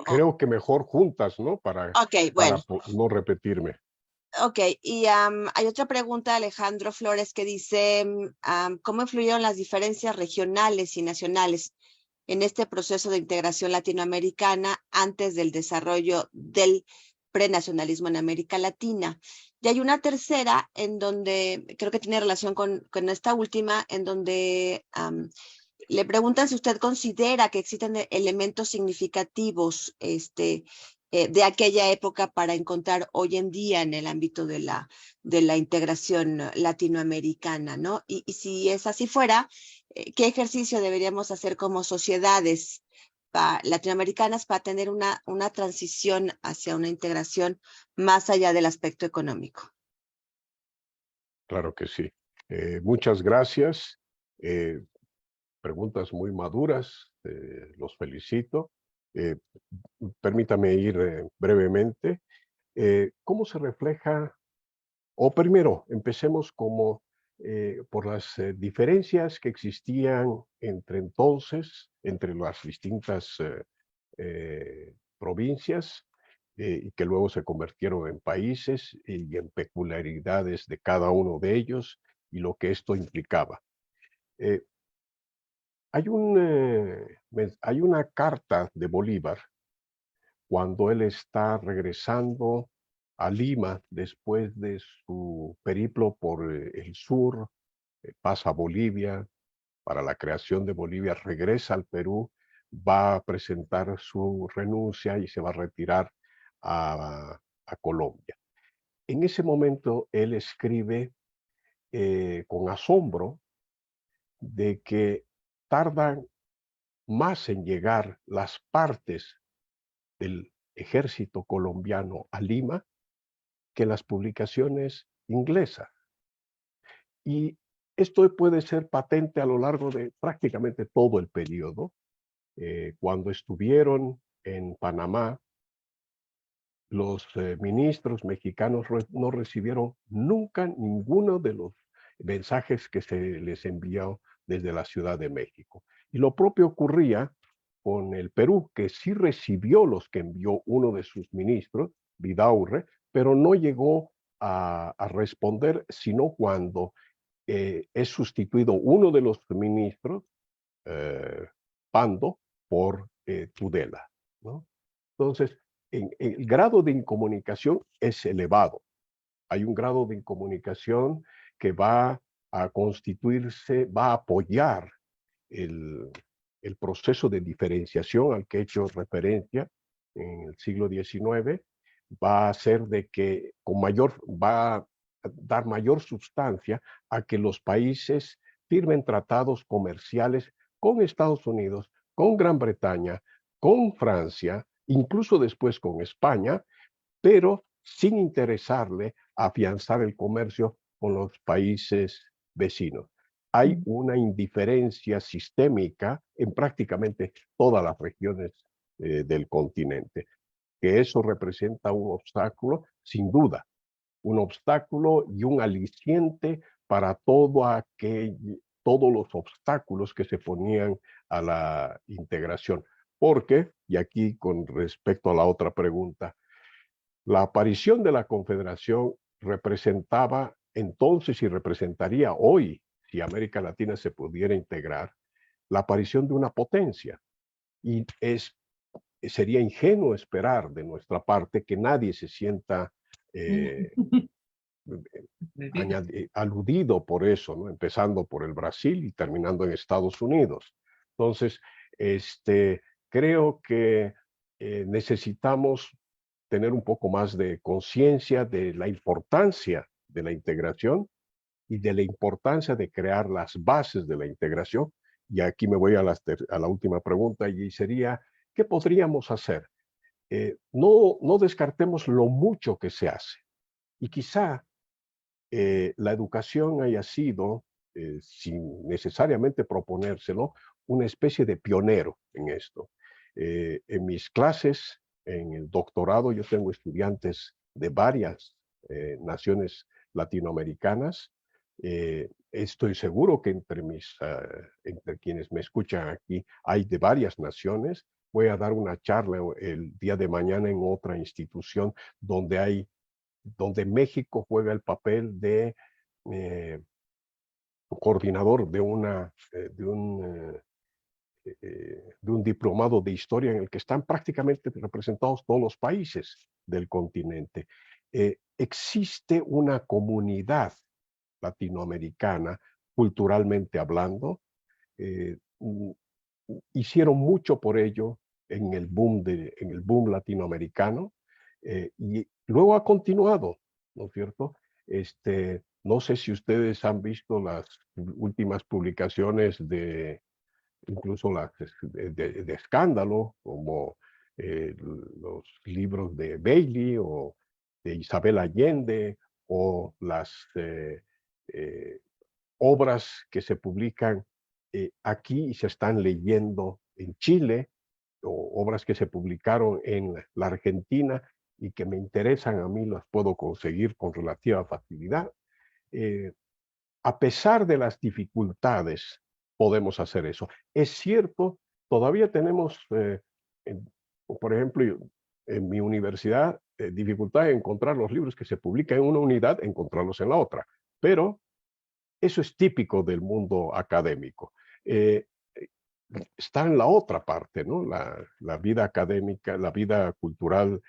Creo que mejor juntas, ¿no? Ok, bueno. No repetirme. Ok, y hay otra pregunta de Alejandro Flores que dice, ¿cómo influyeron las diferencias regionales y nacionales en este proceso de integración latinoamericana antes del desarrollo del prenacionalismo en América Latina? Y hay una tercera en donde creo que tiene relación con esta última, en donde le preguntan si usted considera que existen elementos significativos de aquella época para encontrar hoy en día en el ámbito de la integración latinoamericana, ¿no? Y si es así fuera, ¿qué ejercicio deberíamos hacer como sociedades latinoamericanas para tener una transición hacia una integración más allá del aspecto económico? Claro que sí. Muchas gracias. Preguntas muy maduras. Los felicito. Permítame ir brevemente. ¿Cómo se refleja? O primero, empecemos por las diferencias que existían entre las distintas provincias, y que luego se convirtieron en países, y en peculiaridades de cada uno de ellos y lo que esto implicaba. Eh, hay una carta de Bolívar cuando él está regresando a Lima después de su periplo por el sur, pasa a Bolivia, para la creación de Bolivia, regresa al Perú, va a presentar su renuncia y se va a retirar a a Colombia. En ese momento él escribe con asombro de que tardan más en llegar las partes del ejército colombiano a Lima que las publicaciones inglesas. Y esto puede ser patente a lo largo de prácticamente todo el periodo. Cuando estuvieron en Panamá, los ministros mexicanos no recibieron nunca ninguno de los mensajes que se les envió desde la Ciudad de México. Y lo propio ocurría con el Perú, que sí recibió los que envió uno de sus ministros, Vidaurre, pero no llegó a responder, sino cuando es sustituido uno de los ministros, Pando, por Tudela, ¿no? Entonces, el grado de incomunicación es elevado. Hay un grado de incomunicación que va a constituirse, va a apoyar el proceso de diferenciación al que he hecho referencia en el siglo XIX, va a hacer de que va a dar mayor sustancia a que los países firmen tratados comerciales con Estados Unidos, con Gran Bretaña, con Francia, incluso después con España, pero sin interesarle afianzar el comercio con los países vecinos. Hay una indiferencia sistémica en prácticamente todas las regiones del continente, que eso representa un obstáculo, sin duda, un obstáculo y un aliciente para todos los obstáculos que se ponían a la integración. Porque, y aquí con respecto a la otra pregunta, la aparición de la Confederación representaba entonces y representaría hoy, si América Latina se pudiera integrar, la aparición de una potencia. Y sería ingenuo esperar de nuestra parte que nadie se sienta aludido por eso, ¿no? Empezando por el Brasil y terminando en Estados Unidos. Entonces, creo que necesitamos tener un poco más de conciencia de la importancia de la integración y de la importancia de crear las bases de la integración. Y aquí me voy a la última pregunta, y sería, ¿qué podríamos hacer? No descartemos lo mucho que se hace. Y quizá la educación haya sido, sin necesariamente proponérselo, una especie de pionero en esto. En mis clases, en el doctorado, yo tengo estudiantes de varias naciones latinoamericanas. Estoy seguro que entre quienes me escuchan aquí hay de varias naciones. Voy a dar una charla el día de mañana en otra institución donde México juega el papel de coordinador de un diplomado de historia en el que están prácticamente representados todos los países del continente. Existe una comunidad latinoamericana, culturalmente hablando. Hicieron mucho por ello en el boom latinoamericano, y luego ha continuado, ¿no es cierto? No sé si ustedes han visto las últimas publicaciones incluso las de escándalo, como los libros de Bailey o de Isabel Allende, o las obras que se publican aquí y se están leyendo en Chile, o obras que se publicaron en la Argentina y que me interesan a mí, las puedo conseguir con relativa facilidad. A pesar de las dificultades, podemos hacer eso. Es cierto, todavía tenemos, por ejemplo, en mi universidad, dificultad en encontrar los libros que se publican en una unidad, encontrarlos en la otra. Pero eso es típico del mundo académico. Está en la otra parte, ¿no? La vida académica, la vida cultural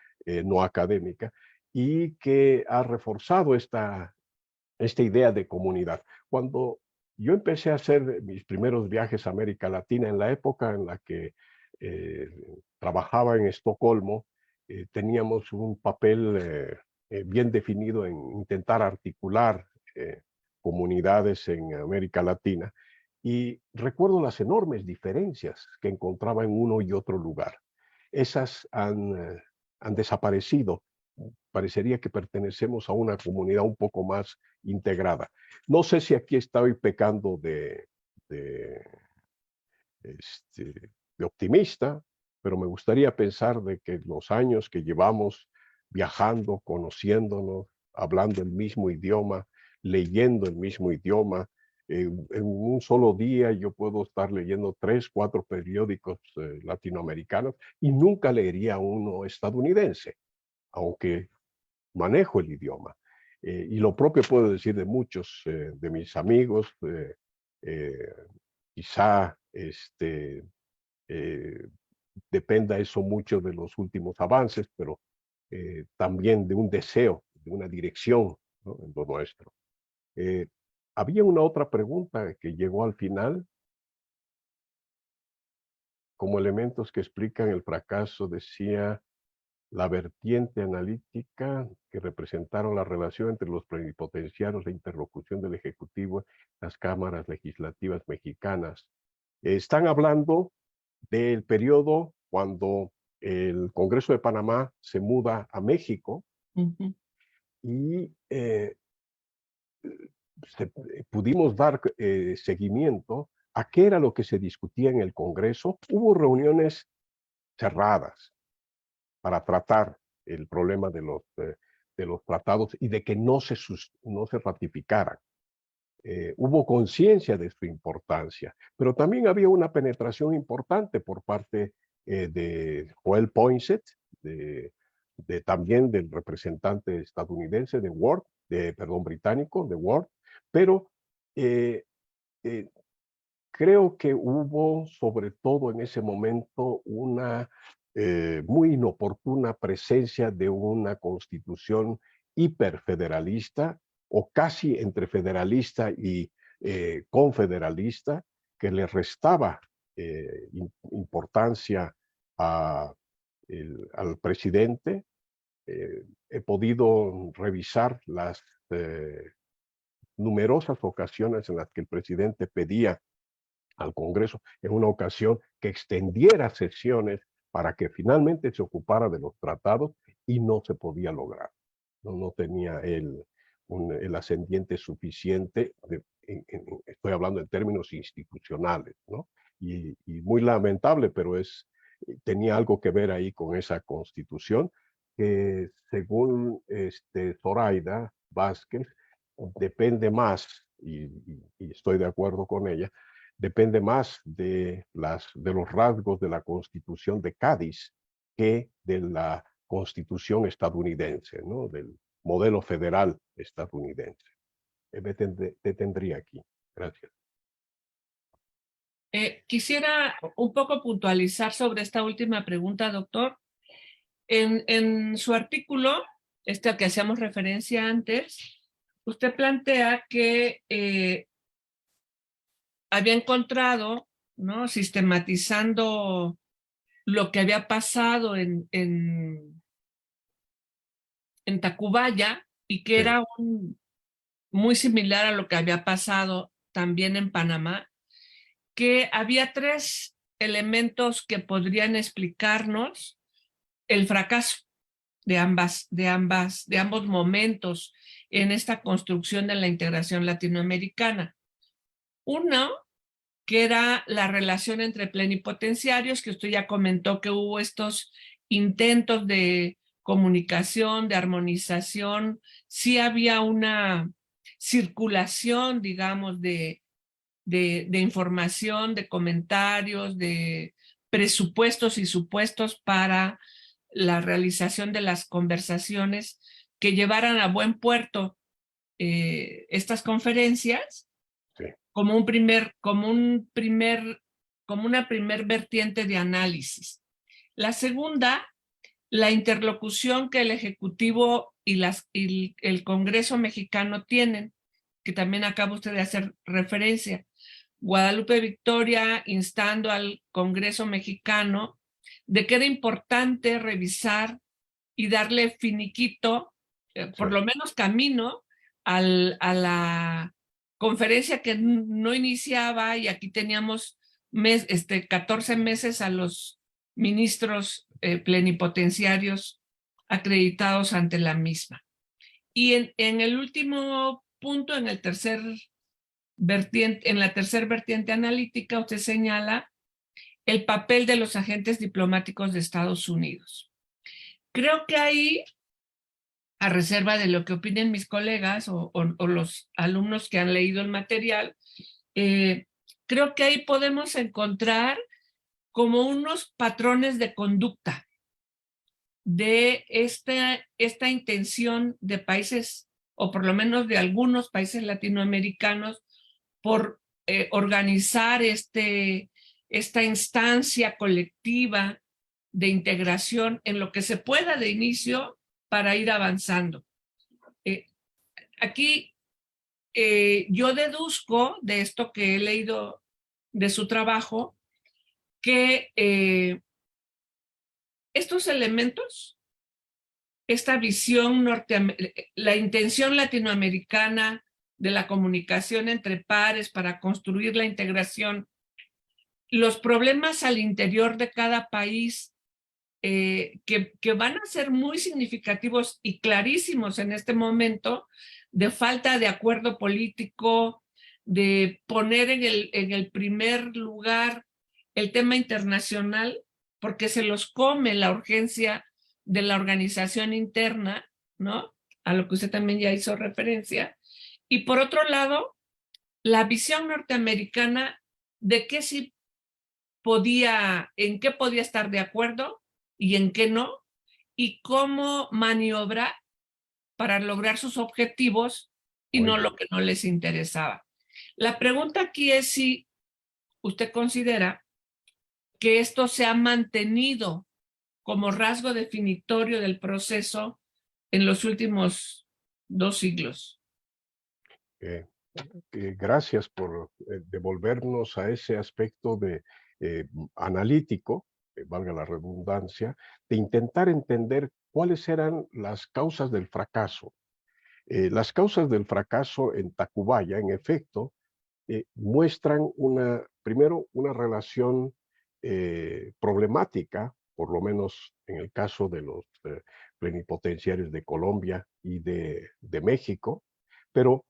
no académica, y que ha reforzado esta idea de comunidad. Cuando yo empecé a hacer mis primeros viajes a América Latina, en la época en la que trabajaba en Estocolmo, teníamos un papel bien definido en intentar articular comunidades en América Latina. Y recuerdo las enormes diferencias que encontraba en uno y otro lugar. Esas han desaparecido. Parecería que pertenecemos a una comunidad un poco más integrada. No sé si aquí estoy pecando de optimista, pero me gustaría pensar de que los años que llevamos viajando, conociéndonos, hablando el mismo idioma, leyendo el mismo idioma, en un solo día yo puedo estar leyendo 3, 4 periódicos latinoamericanos y nunca leería uno estadounidense, aunque manejo el idioma. Y lo propio puedo decir de muchos de mis amigos, quizá dependa eso mucho de los últimos avances, pero también de un deseo, de una dirección, ¿no?, en lo nuestro. Había una otra pregunta que llegó al final, como elementos que explican el fracaso, decía la vertiente analítica que representaron la relación entre los plenipotenciarios, la interlocución del Ejecutivo, las cámaras legislativas mexicanas. Están hablando del periodo cuando el Congreso de Panamá se muda a México y pudimos dar seguimiento a qué era lo que se discutía en el Congreso. Hubo reuniones cerradas para tratar el problema de los tratados y de que no se ratificaran. Hubo conciencia de su importancia, pero también había una penetración importante por parte de Joel Poinsett, también del representante estadounidense de Ward, británico de Ward, pero eh, creo que hubo sobre todo en ese momento una muy inoportuna presencia de una constitución hiperfederalista o casi entre federalista y confederalista, que le restaba importancia al presidente. He podido revisar las numerosas ocasiones en las que el presidente pedía al Congreso en una ocasión que extendiera sesiones para que finalmente se ocupara de los tratados y no se podía lograr. No tenía el ascendiente suficiente, estoy hablando en términos institucionales, ¿no? Y muy lamentable, pero tenía algo que ver ahí con esa constitución que, según Zoraida Vázquez, depende más, y estoy de acuerdo con ella, depende más de los rasgos de la Constitución de Cádiz que de la Constitución estadounidense, ¿no?, del modelo federal estadounidense. Me detendría aquí. Gracias. Quisiera un poco puntualizar sobre esta última pregunta, doctor. En su artículo, al que hacíamos referencia antes, usted plantea que había encontrado, ¿no?, sistematizando lo que había pasado en Tacubaya y que Sí. era muy similar a lo que había pasado también en Panamá, que había 3 elementos que podrían explicarnos el fracaso de ambos momentos en esta construcción de la integración latinoamericana. Uno, que era la relación entre plenipotenciarios, que usted ya comentó que hubo estos intentos de comunicación, de armonización, sí había una circulación, digamos, de información, de comentarios, de presupuestos y supuestos para la realización de las conversaciones que llevaran a buen puerto estas conferencias. Sí. Como una primer vertiente de análisis. La segunda, la interlocución que el Ejecutivo y el Congreso mexicano tienen, que también acaba usted de hacer referencia. Guadalupe Victoria instando al Congreso mexicano de que era importante revisar y darle finiquito, por lo menos camino, a la conferencia que no iniciaba, y aquí teníamos 14 meses a los ministros plenipotenciarios acreditados ante la misma. Y en el último punto, en la tercer vertiente analítica, usted señala el papel de los agentes diplomáticos de Estados Unidos. Creo que ahí, a reserva de lo que opinen mis colegas o los alumnos que han leído el material, creo que ahí podemos encontrar como unos patrones de conducta de esta intención de países, o por lo menos de algunos países latinoamericanos, por organizar esta instancia colectiva de integración en lo que se pueda de inicio para ir avanzando. Aquí yo deduzco de esto que he leído de su trabajo que estos elementos, esta visión la intención latinoamericana de la comunicación entre pares para construir la integración, los problemas al interior de cada país que van a ser muy significativos y clarísimos en este momento, de falta de acuerdo político, de poner en el primer lugar el tema internacional, porque se los come la urgencia de la organización interna, ¿no? A lo que usted también ya hizo referencia. Y por otro lado, la visión norteamericana de qué sí en qué podía estar de acuerdo y en qué no, y cómo maniobrar para lograr sus objetivos y no lo que no les interesaba. La pregunta aquí es si usted considera que esto se ha mantenido como rasgo definitorio del proceso en los últimos 2 siglos. Gracias por devolvernos a ese aspecto analítico, valga la redundancia, de intentar entender cuáles eran las causas del fracaso. Las causas del fracaso en Tacubaya, en efecto, muestran primero una relación problemática, por lo menos en el caso de los plenipotenciarios de Colombia y de México, pero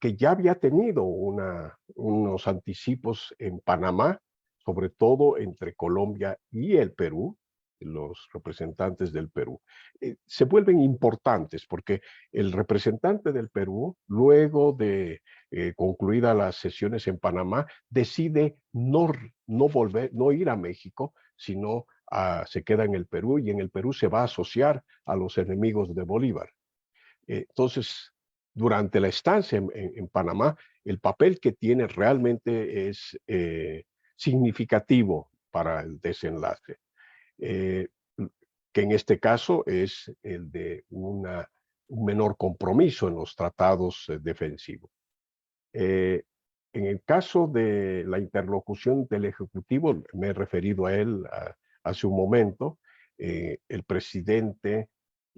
que ya había tenido unos anticipos en Panamá, sobre todo entre Colombia y el Perú, los representantes del Perú. Se vuelven importantes porque el representante del Perú, luego de concluidas las sesiones en Panamá, decide no ir a México, sino se queda en el Perú, y en el Perú se va a asociar a los enemigos de Bolívar. Entonces, durante la estancia en Panamá, el papel que tiene realmente es significativo para el desenlace, que en este caso es el de un menor compromiso en los tratados defensivos. En el caso de la interlocución del Ejecutivo, me he referido a él hace un momento, el presidente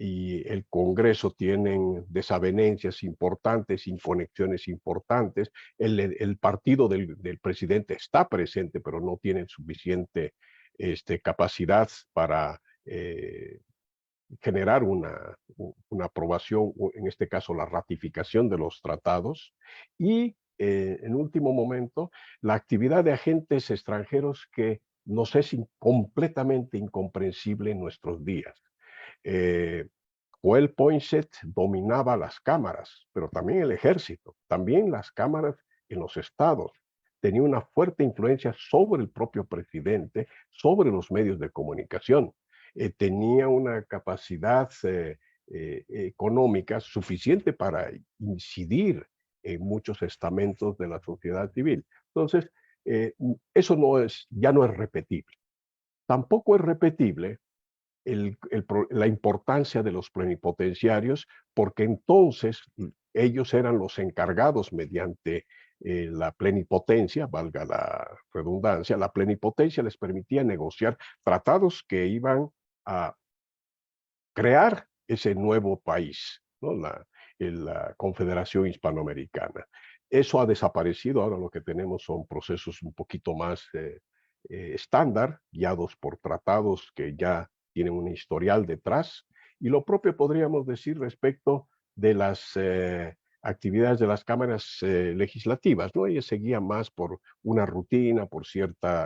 y el Congreso tienen desavenencias importantes, inconexiones importantes. El partido del presidente está presente, pero no tiene suficiente capacidad para generar una aprobación, en este caso la ratificación de los tratados, y en último momento la actividad de agentes extranjeros que nos es completamente incomprensible en nuestros días. Joel Poinsett dominaba las cámaras, pero también el ejército, también las cámaras en los estados. Tenía una fuerte influencia sobre el propio presidente, sobre los medios de comunicación. Tenía una capacidad económica suficiente para incidir en muchos estamentos de la sociedad civil. Entonces, eso ya no es repetible. Tampoco es repetible la importancia de los plenipotenciarios, porque entonces ellos eran los encargados mediante la plenipotencia, valga la redundancia, la plenipotencia les permitía negociar tratados que iban a crear ese nuevo país, ¿no? La Confederación Hispanoamericana. Eso ha desaparecido, ahora lo que tenemos son procesos un poquito más estándar, guiados por tratados que ya tienen un historial detrás, y lo propio podríamos decir respecto de las actividades de las cámaras legislativas, ¿no? Ellas se guían más por una rutina, por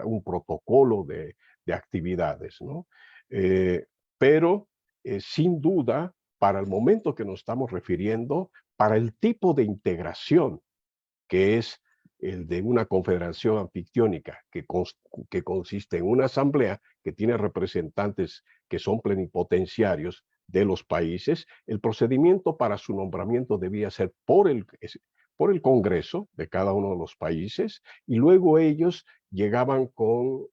un protocolo de actividades, ¿no? Pero sin duda, para el momento que nos estamos refiriendo, para el tipo de integración que es el de una confederación anfictiónica que consiste en una asamblea que tiene representantes que son plenipotenciarios de los países, el procedimiento para su nombramiento debía ser por el Congreso de cada uno de los países, y luego ellos llegaban con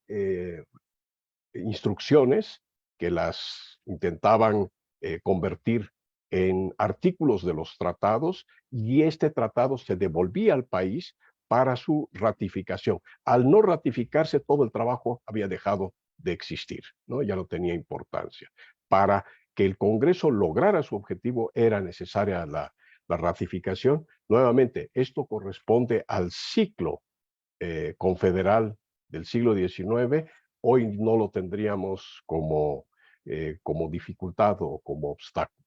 instrucciones que las intentaban convertir en artículos de los tratados, y este tratado se devolvía al país para su ratificación. Al no ratificarse, todo el trabajo había dejado de existir, ¿no? Ya no tenía importancia. Para que el Congreso lograra su objetivo era necesaria la ratificación. Nuevamente, esto corresponde al ciclo confederal del siglo XIX. Hoy no lo tendríamos como dificultad o como obstáculo.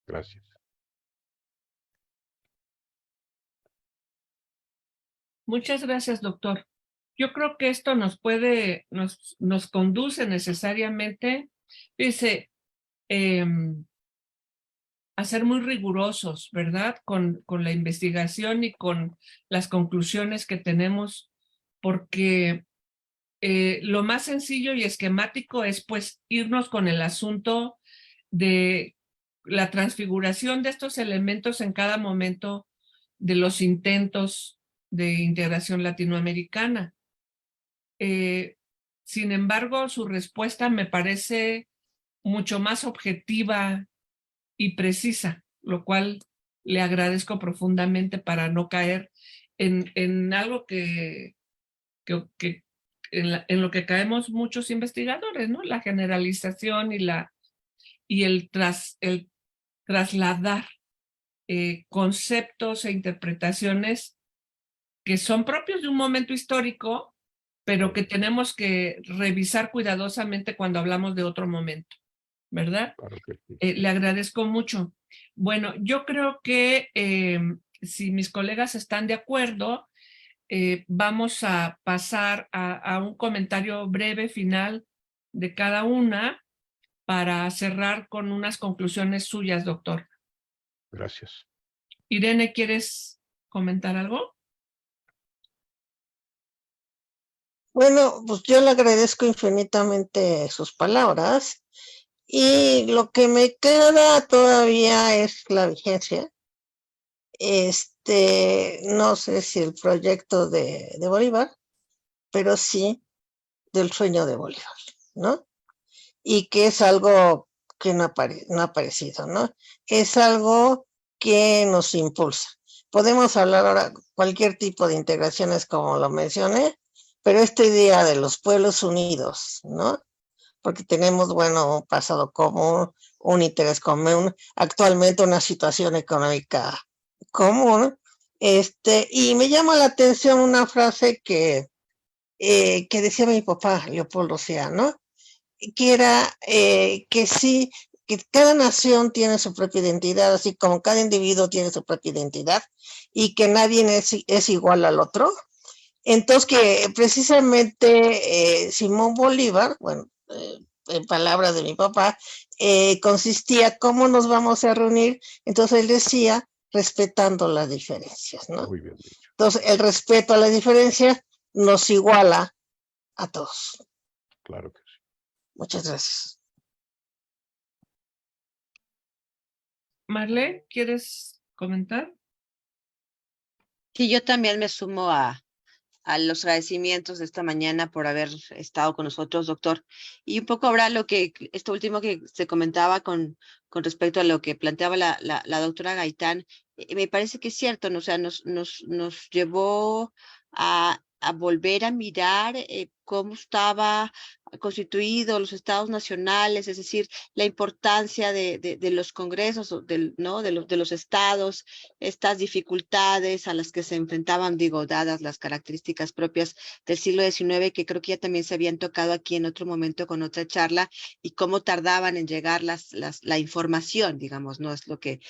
Gracias. Muchas gracias, doctor. Yo creo que esto nos conduce necesariamente, dice, a ser muy rigurosos, ¿verdad? Con la investigación y con las conclusiones que tenemos, porque lo más sencillo y esquemático es pues irnos con el asunto de la transfiguración de estos elementos en cada momento de los intentos de integración latinoamericana. Sin embargo, su respuesta me parece mucho más objetiva y precisa, lo cual le agradezco profundamente para no caer en algo en lo que caemos muchos investigadores, ¿no? La generalización y el trasladar conceptos e interpretaciones que son propios de un momento histórico, pero que tenemos que revisar cuidadosamente cuando hablamos de otro momento, ¿verdad? Claro que sí. Le agradezco mucho. Bueno, yo creo que si mis colegas están de acuerdo, vamos a pasar a un comentario breve final de cada una para cerrar con unas conclusiones suyas, doctor. Gracias. Irene, ¿quieres comentar algo? Bueno, pues yo le agradezco infinitamente sus palabras, y lo que me queda todavía es la vigencia. No sé si el proyecto de Bolívar, pero sí del sueño de Bolívar, ¿no? Y que es algo que no ha aparecido, ¿no? Es algo que nos impulsa. Podemos hablar ahora cualquier tipo de integraciones, como lo mencioné, pero esta idea de los pueblos unidos, ¿no? Porque tenemos, bueno, un pasado común, un interés común, actualmente una situación económica común. Y me llama la atención una frase que decía mi papá, Leopoldo Sea, ¿no? Que era que sí, que cada nación tiene su propia identidad, así como cada individuo tiene su propia identidad, y que nadie es igual al otro. Entonces, que precisamente Simón Bolívar, bueno, en palabras de mi papá, consistía cómo nos vamos a reunir. Entonces él decía, respetando las diferencias, ¿no? Muy bien dicho. Entonces, el respeto a las diferencias nos iguala a todos. Claro que sí. Muchas gracias. Marlene, ¿quieres comentar? Sí, yo también me sumo a los agradecimientos de esta mañana por haber estado con nosotros, doctor. Y un poco ahora esto último que se comentaba con respecto a lo que planteaba la doctora Gaitán, me parece que es cierto, ¿no? O sea, nos llevó a volver a mirar cómo estaba constituido los estados nacionales, es decir, la importancia de los congresos, ¿no? de los estados, estas dificultades a las que se enfrentaban, digo, dadas las características propias del siglo XIX, que creo que ya también se habían tocado aquí en otro momento con otra charla, y cómo tardaban en llegar la información, digamos, no es lo que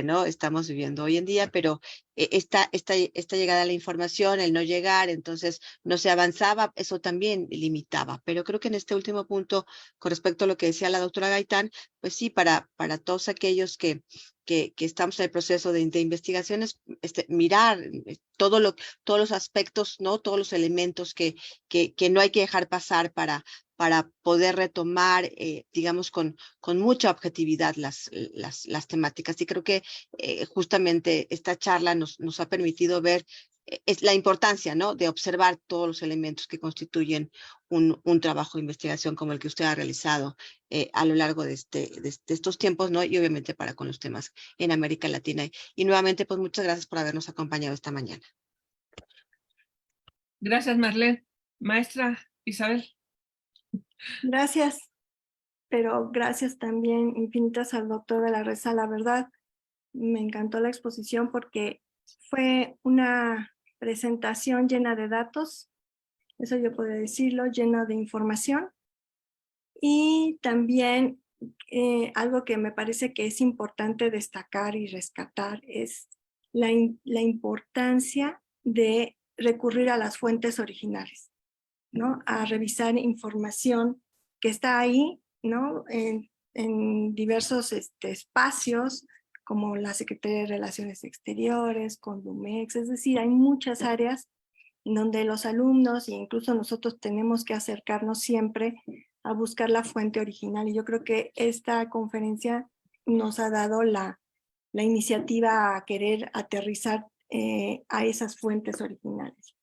¿no? estamos viviendo hoy en día, pero esta llegada a la información, el no llegar, entonces no se avanzaba, eso también limitaba. Pero creo que en este último punto, con respecto a lo que decía la doctora Gaitán, pues sí, para todos aquellos que estamos en el proceso de investigaciones, mirar todos los aspectos, ¿no? Todos los elementos que no hay que dejar pasar para poder retomar, digamos, con mucha objetividad las temáticas. Y creo que justamente esta charla nos ha permitido ver es la importancia, ¿no? de observar todos los elementos que constituyen un trabajo de investigación como el que usted ha realizado a lo largo de estos tiempos, ¿no? Y obviamente para con los temas en América Latina. Y nuevamente, pues muchas gracias por habernos acompañado esta mañana. Gracias, Marlene. Maestra Isabel. Gracias, pero gracias también infinitas al doctor de la Reza. La verdad, me encantó la exposición porque fue una presentación llena de datos, eso yo puedo decirlo, llena de información. Y también algo que me parece que es importante destacar y rescatar es la importancia de recurrir a las fuentes originales, ¿no? A revisar información que está ahí, ¿no? En diversos espacios, como la Secretaría de Relaciones Exteriores, Condumex, es decir, hay muchas áreas donde los alumnos e incluso nosotros tenemos que acercarnos siempre a buscar la fuente original. Y yo creo que esta conferencia nos ha dado la iniciativa a querer aterrizar a esas fuentes originales.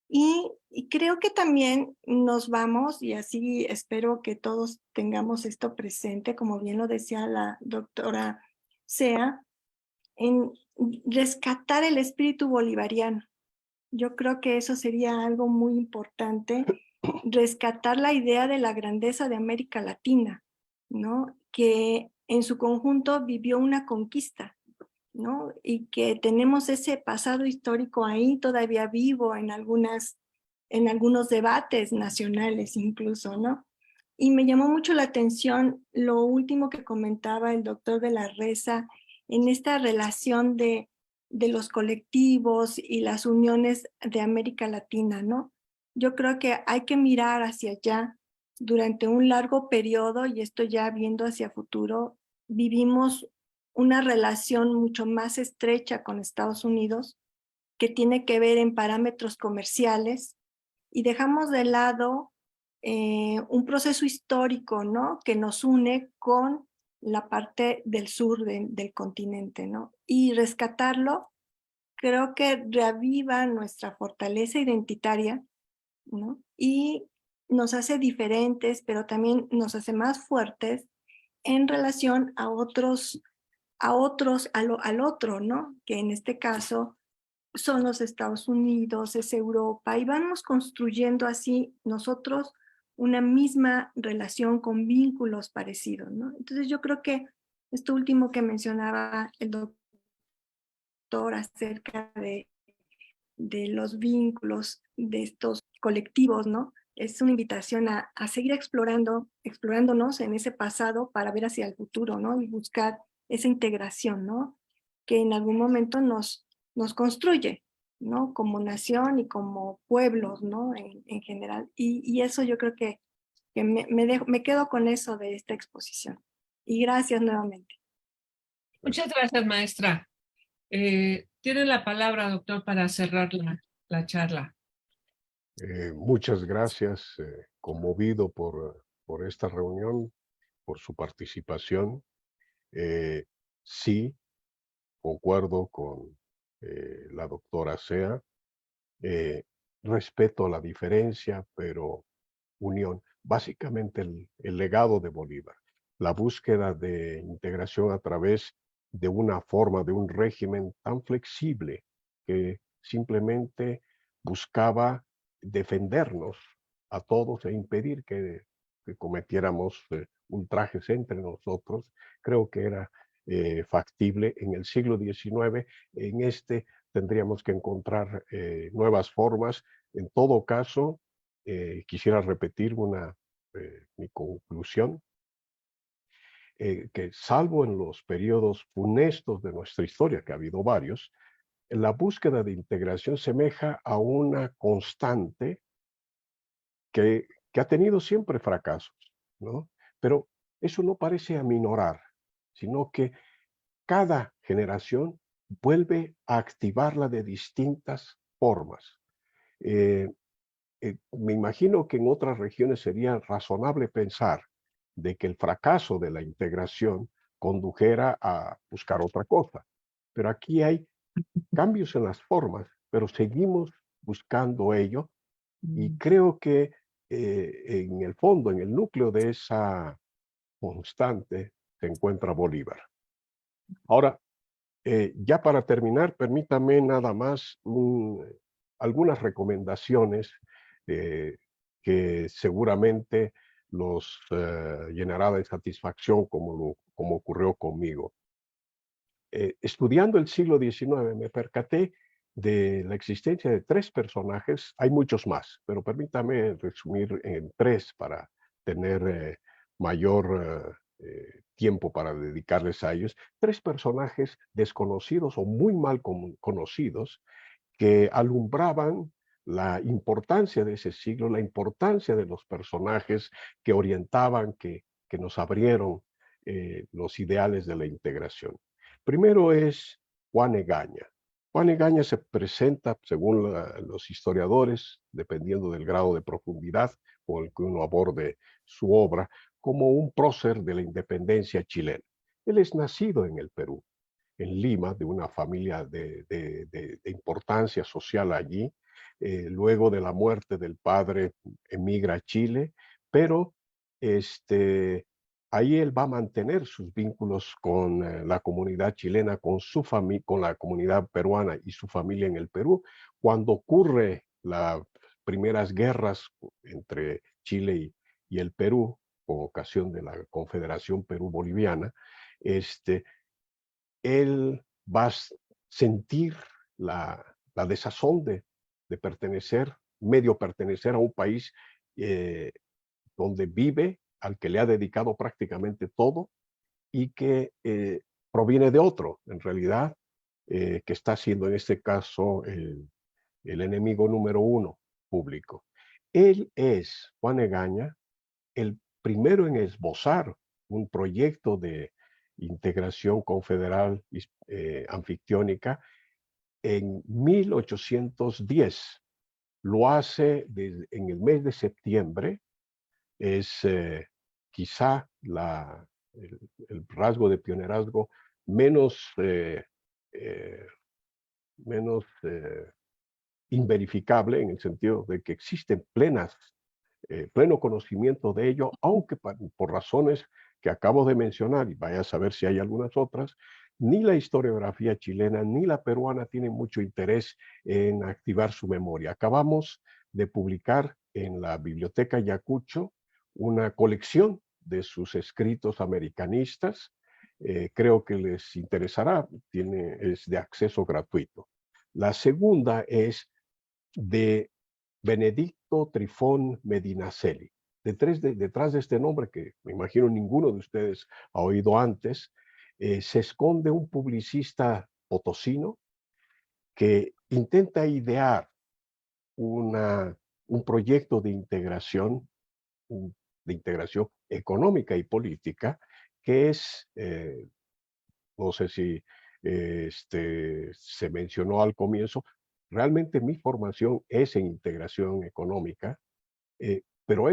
Y creo que también nos vamos, y así espero que todos tengamos esto presente, como bien lo decía la doctora Sea, en rescatar el espíritu bolivariano. Yo creo que eso sería algo muy importante, rescatar la idea de la grandeza de América Latina, ¿no? Que en su conjunto vivió una conquista, ¿no? Y que tenemos ese pasado histórico ahí todavía vivo en algunos debates nacionales incluso, ¿no? Y me llamó mucho la atención lo último que comentaba el doctor de la Reza en esta relación de los colectivos y las uniones de América Latina, ¿no? Yo creo que hay que mirar hacia allá durante un largo periodo, y esto ya viendo hacia futuro, vivimos una relación mucho más estrecha con Estados Unidos que tiene que ver en parámetros comerciales, y dejamos de lado un proceso histórico, ¿no? que nos une con la parte del sur del continente, ¿no? Y rescatarlo creo que reaviva nuestra fortaleza identitaria, ¿no? Y nos hace diferentes, pero también nos hace más fuertes en relación a otros, al otro, ¿no? Que en este caso son los Estados Unidos, es Europa, y vamos construyendo así nosotros una misma relación con vínculos parecidos, ¿no? Entonces yo creo que esto último que mencionaba el doctor acerca de los vínculos de estos colectivos, ¿no? Es una invitación a seguir explorándonos en ese pasado para ver hacia el futuro, ¿no? Y buscar esa integración, ¿no? Que en algún momento nos construye, ¿no? Como nación y como pueblos, ¿no? En general. Y eso yo creo que me quedo con eso de esta exposición. Y gracias nuevamente. Muchas gracias, maestra. Tiene la palabra, doctor, para cerrar la charla. Muchas gracias, conmovido por esta reunión, por su participación. Sí, concuerdo con la doctora Sea. Respeto la diferencia, pero unión. Básicamente el legado de Bolívar, la búsqueda de integración a través de una forma, de un régimen tan flexible que simplemente buscaba defendernos a todos e impedir que cometiéramos ultrajes entre nosotros. Creo que era factible en el siglo XIX. En este tendríamos que encontrar nuevas formas. En todo caso, quisiera repetir mi conclusión, que salvo en los periodos funestos de nuestra historia, que ha habido varios, la búsqueda de integración semeja a una constante que ha tenido siempre fracasos, ¿no? Pero eso no parece aminorar, sino que cada generación vuelve a activarla de distintas formas. Me imagino que en otras regiones sería razonable pensar de que el fracaso de la integración condujera a buscar otra cosa. Pero aquí hay cambios en las formas, pero seguimos buscando ello y creo que en el fondo, en el núcleo de esa constante, se encuentra Bolívar. Ahora, ya para terminar, permítame nada más algunas recomendaciones que seguramente los llenará de satisfacción como ocurrió conmigo. Estudiando el siglo XIX me percaté de la existencia de 3 personajes, hay muchos más, pero permítame resumir en 3 para tener mayor tiempo para dedicarles a ellos. 3 personajes desconocidos o muy mal conocidos que alumbraban la importancia de ese siglo, la importancia de los personajes que orientaban, que nos abrieron los ideales de la integración. Primero es Juan Egaña. Juan Egaña se presenta, según los historiadores, dependiendo del grado de profundidad con el que uno aborde su obra, como un prócer de la independencia chilena. Él es nacido en el Perú, en Lima, de una familia de importancia social allí. Luego de la muerte del padre, emigra a Chile, pero ahí él va a mantener sus vínculos con la comunidad chilena, con la comunidad peruana y su familia en el Perú. Cuando ocurre las primeras guerras entre Chile y el Perú, con ocasión de la Confederación Perú-Boliviana, él va a sentir la desazón de pertenecer, medio pertenecer a un país donde vive, al que le ha dedicado prácticamente todo y que proviene de otro, en realidad, que está siendo en este caso el enemigo número 1 público. Él es, Juan Egaña, el primero en esbozar un proyecto de integración confederal anfictiónica en 1810. Lo hace en el mes de septiembre. Es quizá el rasgo de pionerazgo menos inverificable, en el sentido de que existen pleno conocimiento de ello, aunque por razones que acabo de mencionar, y vaya a saber si hay algunas otras, ni la historiografía chilena ni la peruana tienen mucho interés en activar su memoria. Acabamos de publicar en la Biblioteca Ayacucho una colección de sus escritos americanistas. Creo que les interesará, es de acceso gratuito. La segunda es de Benedicto Trifón Medinaceli. Detrás de este nombre, que me imagino ninguno de ustedes ha oído antes, se esconde un publicista potosino que intenta idear un proyecto de integración económica y política, que es, no sé si se mencionó al comienzo, realmente mi formación es en integración económica, pero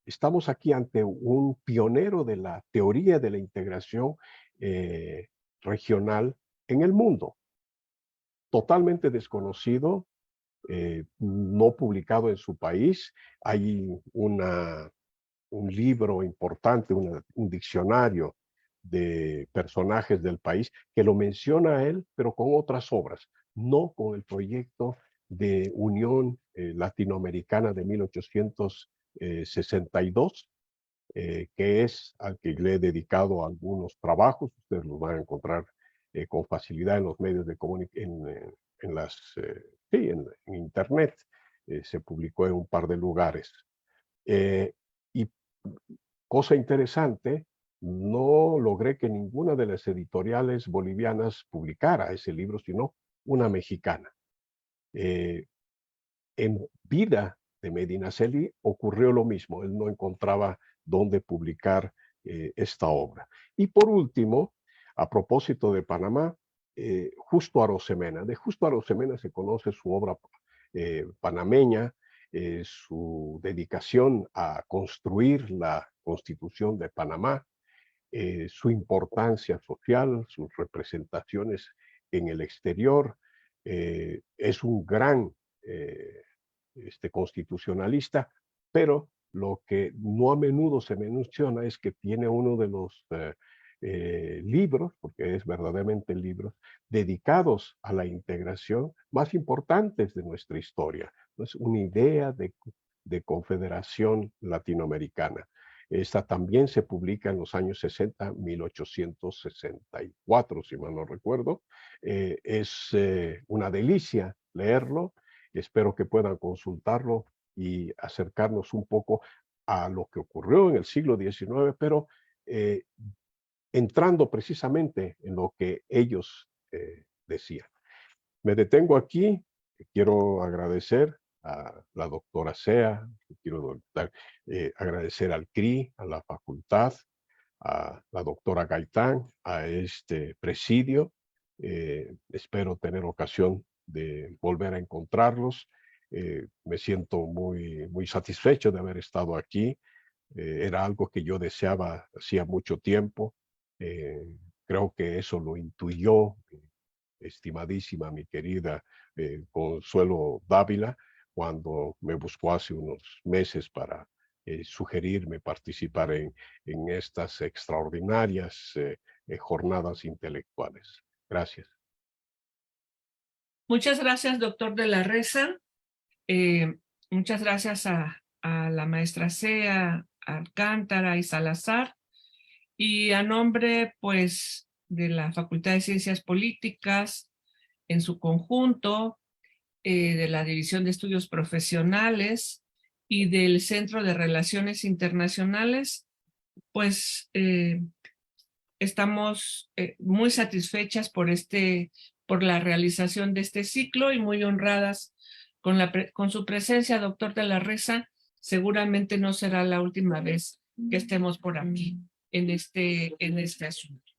estamos aquí ante un pionero de la teoría de la integración regional en el mundo, totalmente desconocido, no publicado en su país. Hay un libro importante, un diccionario de personajes del país que lo menciona a él, pero con otras obras, no con el proyecto de Unión Latinoamericana de 62, que es al que le he dedicado algunos trabajos. Ustedes los van a encontrar con facilidad en los medios de comunicación, en internet. Se publicó en un par de lugares. Y cosa interesante, no logré que ninguna de las editoriales bolivianas publicara ese libro, sino una mexicana. En vida de Medinaceli ocurrió lo mismo. Él no encontraba dónde publicar esta obra. Y por último, a propósito de Panamá, Justo Arosemena. De Justo Arosemena se conoce su obra panameña, su dedicación a construir la Constitución de Panamá, su importancia social, sus representaciones en el exterior. Es un gran constitucionalista, pero lo que no a menudo se menciona es que tiene uno de los libros, porque es verdaderamente libros, dedicados a la integración más importantes de nuestra historia. Es una idea de confederación latinoamericana. Esta también se publica en los años 60, 1864, si mal no recuerdo. Es una delicia leerlo. Espero que puedan consultarlo y acercarnos un poco a lo que ocurrió en el siglo XIX, pero entrando precisamente en lo que ellos decían. Me detengo aquí. Quiero agradecer a la doctora Sea, quiero agradecer al CRI, a la facultad, a la doctora Gaitán, a este presidio. Espero tener ocasión de volver a encontrarlos. Me siento muy satisfecho de haber estado aquí. Era algo que yo deseaba hacía mucho tiempo. Creo que eso lo intuyó estimadísima mi querida Consuelo Dávila, cuando me buscó hace unos meses para sugerirme participar en estas extraordinarias jornadas intelectuales. Gracias. Muchas gracias, doctor de la Reza. Muchas gracias a la maestra Sea, Alcántara y Salazar. Y a nombre, pues, de la Facultad de Ciencias Políticas en su conjunto, de la División de Estudios Profesionales y del Centro de Relaciones Internacionales, pues estamos muy satisfechas por la realización de este ciclo y muy honradas con su presencia, doctor de la Reza. Seguramente no será la última vez que estemos por aquí en este asunto.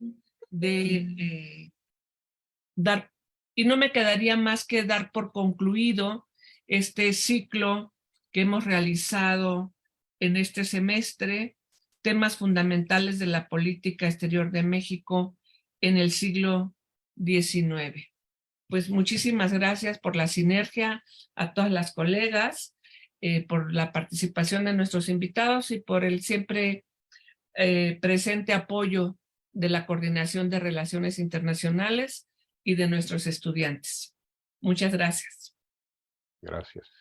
Y no me quedaría más que dar por concluido este ciclo que hemos realizado en este semestre, temas fundamentales de la política exterior de México en el siglo XIX. Pues muchísimas gracias por la sinergia a todas las colegas, por la participación de nuestros invitados y por el siempre presente apoyo de la Coordinación de Relaciones Internacionales y de nuestros estudiantes. Muchas gracias. Gracias.